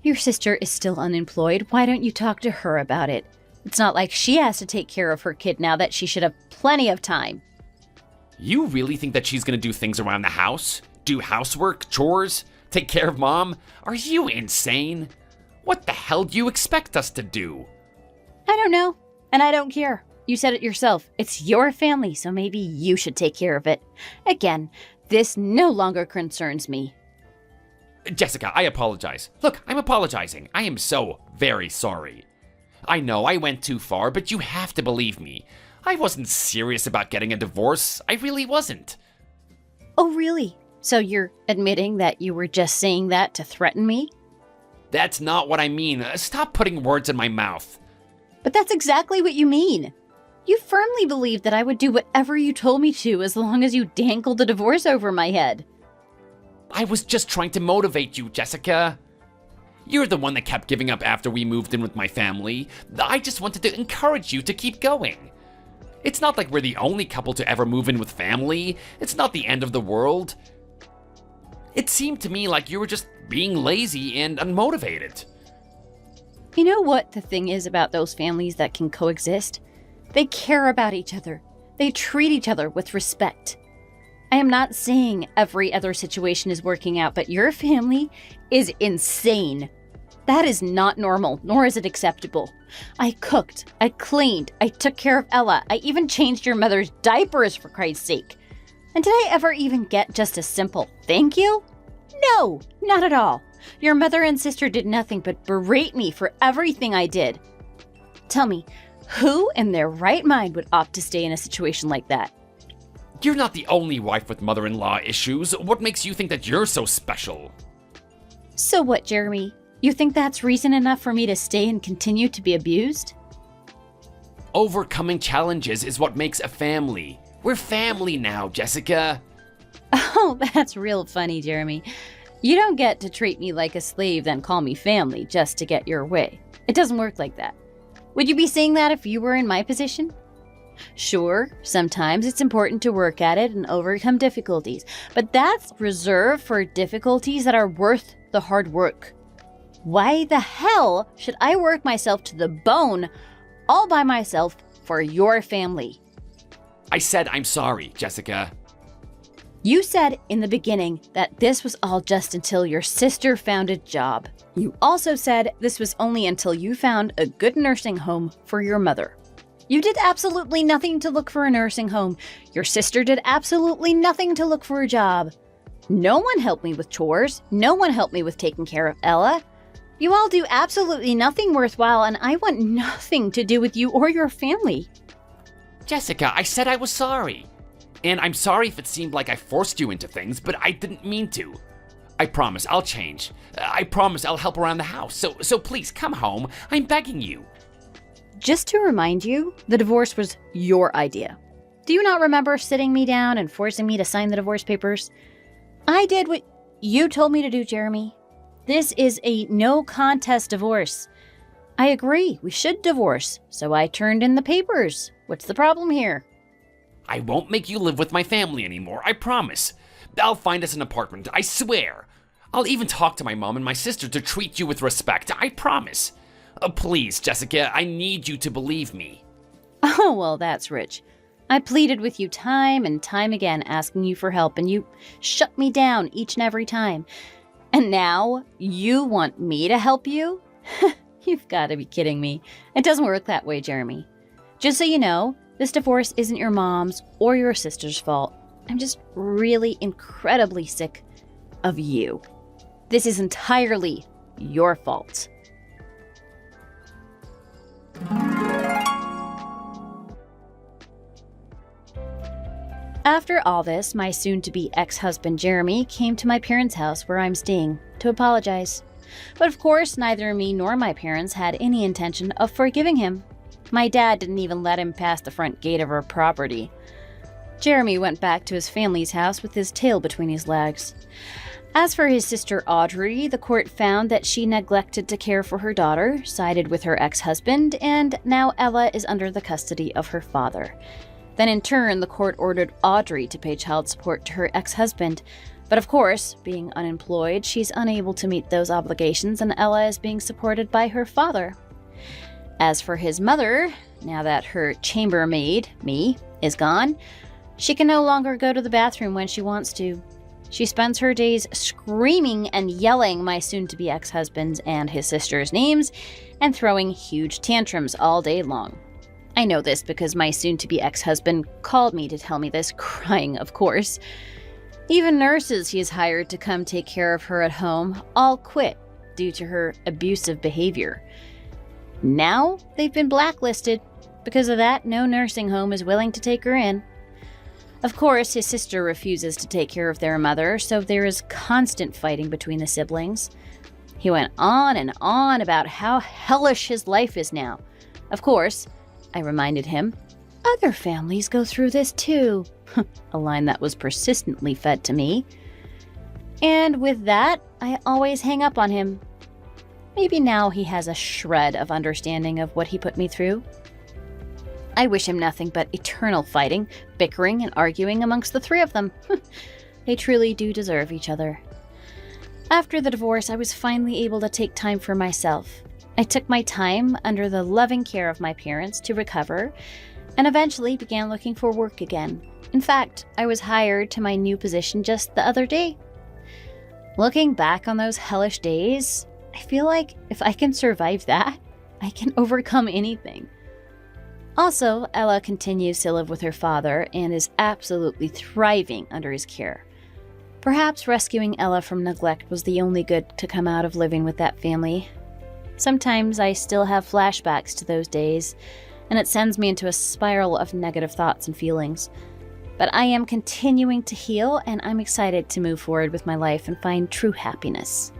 E: Your sister is still unemployed. Why don't you talk to her about it? It's not like she has to take care of her kid now that she should have plenty of time.
A: You really think that she's gonna do things around the house? Do housework, chores, take care of mom? Are you insane? What the hell do you expect us to do?
E: I don't know, and I don't care. You said it yourself. It's your family, so maybe you should take care of it. Again, this no longer concerns me.
A: Jessica, I apologize. Look, I'm apologizing. I am so very sorry. I know I went too far, but you have to believe me. I wasn't serious about getting a divorce. I really wasn't.
E: Oh, really? So you're admitting that you were just saying that to threaten me?
A: That's not what I mean. Stop putting words in my mouth.
E: But that's exactly what you mean. You firmly believed that I would do whatever you told me to as long as you dangled the divorce over my head.
A: I was just trying to motivate you, Jessica. You're the one that kept giving up after we moved in with my family. I just wanted to encourage you to keep going. It's not like we're the only couple to ever move in with family. It's not the end of the world. It seemed to me like you were just being lazy and unmotivated.
E: You know what the thing is about those families that can coexist? They care about each other. They treat each other with respect. I am not saying every other situation is working out, but your family is insane. That is not normal, nor is it acceptable. I cooked, I cleaned, I took care of Ella, I even changed your mother's diapers for Christ's sake. And did I ever even get just a simple thank you? No, not at all. Your mother and sister did nothing but berate me for everything I did. Tell me, who in their right mind would opt to stay in a situation like that?
A: You're not the only wife with mother-in-law issues. What makes you think that you're so special?
E: So what, Jeremy? You think that's reason enough for me to stay and continue to be abused?
A: Overcoming challenges is what makes a family. We're family now, Jessica.
E: Oh, that's real funny, Jeremy. You don't get to treat me like a slave, then call me family just to get your way. It doesn't work like that. Would you be saying that if you were in my position? Sure, sometimes it's important to work at it and overcome difficulties, but that's reserved for difficulties that are worth the hard work. Why the hell should I work myself to the bone all by myself for your family?
A: I said I'm sorry, Jessica.
E: You said in the beginning that this was all just until your sister found a job. You also said this was only until you found a good nursing home for your mother. You did absolutely nothing to look for a nursing home. Your sister did absolutely nothing to look for a job. No one helped me with chores. No one helped me with taking care of Ella. You all do absolutely nothing worthwhile, and I want nothing to do with you or your family.
A: Jessica, I said I was sorry. And I'm sorry if it seemed like I forced you into things, but I didn't mean to. I promise I'll change. I promise I'll help around the house. So please come home. I'm begging you.
E: Just to remind you, the divorce was your idea. Do you not remember sitting me down and forcing me to sign the divorce papers? I did what you told me to do, Jeremy. This is a no contest divorce. I agree, we should divorce, so I turned in the papers. What's the problem here?
A: I won't make you live with my family anymore, I promise. I'll find us an apartment, I swear. I'll even talk to my mom and my sister to treat you with respect, I promise. Please, Jessica, I need you to believe me.
E: Oh, well, that's rich. I pleaded with you time and time again, asking you for help, and you shut me down each and every time. And now you want me to help you? You've got to be kidding me. It doesn't work that way, Jeremy. Just so you know, this divorce isn't your mom's or your sister's fault. I'm just really incredibly sick of you. This is entirely your fault. After all this, my soon-to-be ex-husband Jeremy came to my parents' house where I'm staying to apologize. But of course, neither me nor my parents had any intention of forgiving him. My dad didn't even let him pass the front gate of our property. Jeremy went back to his family's house with his tail between his legs. As for his sister Audrey, the court found that she neglected to care for her daughter, sided with her ex-husband, and now Ella is under the custody of her father. Then in turn, the court ordered Audrey to pay child support to her ex-husband. But of course, being unemployed, she's unable to meet those obligations, and Ella is being supported by her father. As for his mother, now that her chambermaid, me, is gone, she can no longer go to the bathroom when she wants to. She spends her days screaming and yelling my soon-to-be ex-husband's and his sister's names and throwing huge tantrums all day long. I know this because my soon-to-be ex-husband called me to tell me this, crying, of course. Even nurses he has hired to come take care of her at home all quit due to her abusive behavior. Now they've been blacklisted. Because of that, no nursing home is willing to take her in. Of course, his sister refuses to take care of their mother, so there is constant fighting between the siblings. He went on and on about how hellish his life is now. Of course, I reminded him, other families go through this too. A line that was persistently fed to me. And with that, I always hang up on him. Maybe now he has a shred of understanding of what he put me through. I wish him nothing but eternal fighting, bickering, and arguing amongst the three of them. They truly do deserve each other. After the divorce, I was finally able to take time for myself. I took my time under the loving care of my parents to recover, and eventually began looking for work again. In fact, I was hired to my new position just the other day. Looking back on those hellish days, I feel like if I can survive that, I can overcome anything. Also, Ella continues to live with her father and is absolutely thriving under his care. Perhaps rescuing Ella from neglect was the only good to come out of living with that family. Sometimes I still have flashbacks to those days, and it sends me into a spiral of negative thoughts and feelings. But I am continuing to heal, and I'm excited to move forward with my life and find true happiness.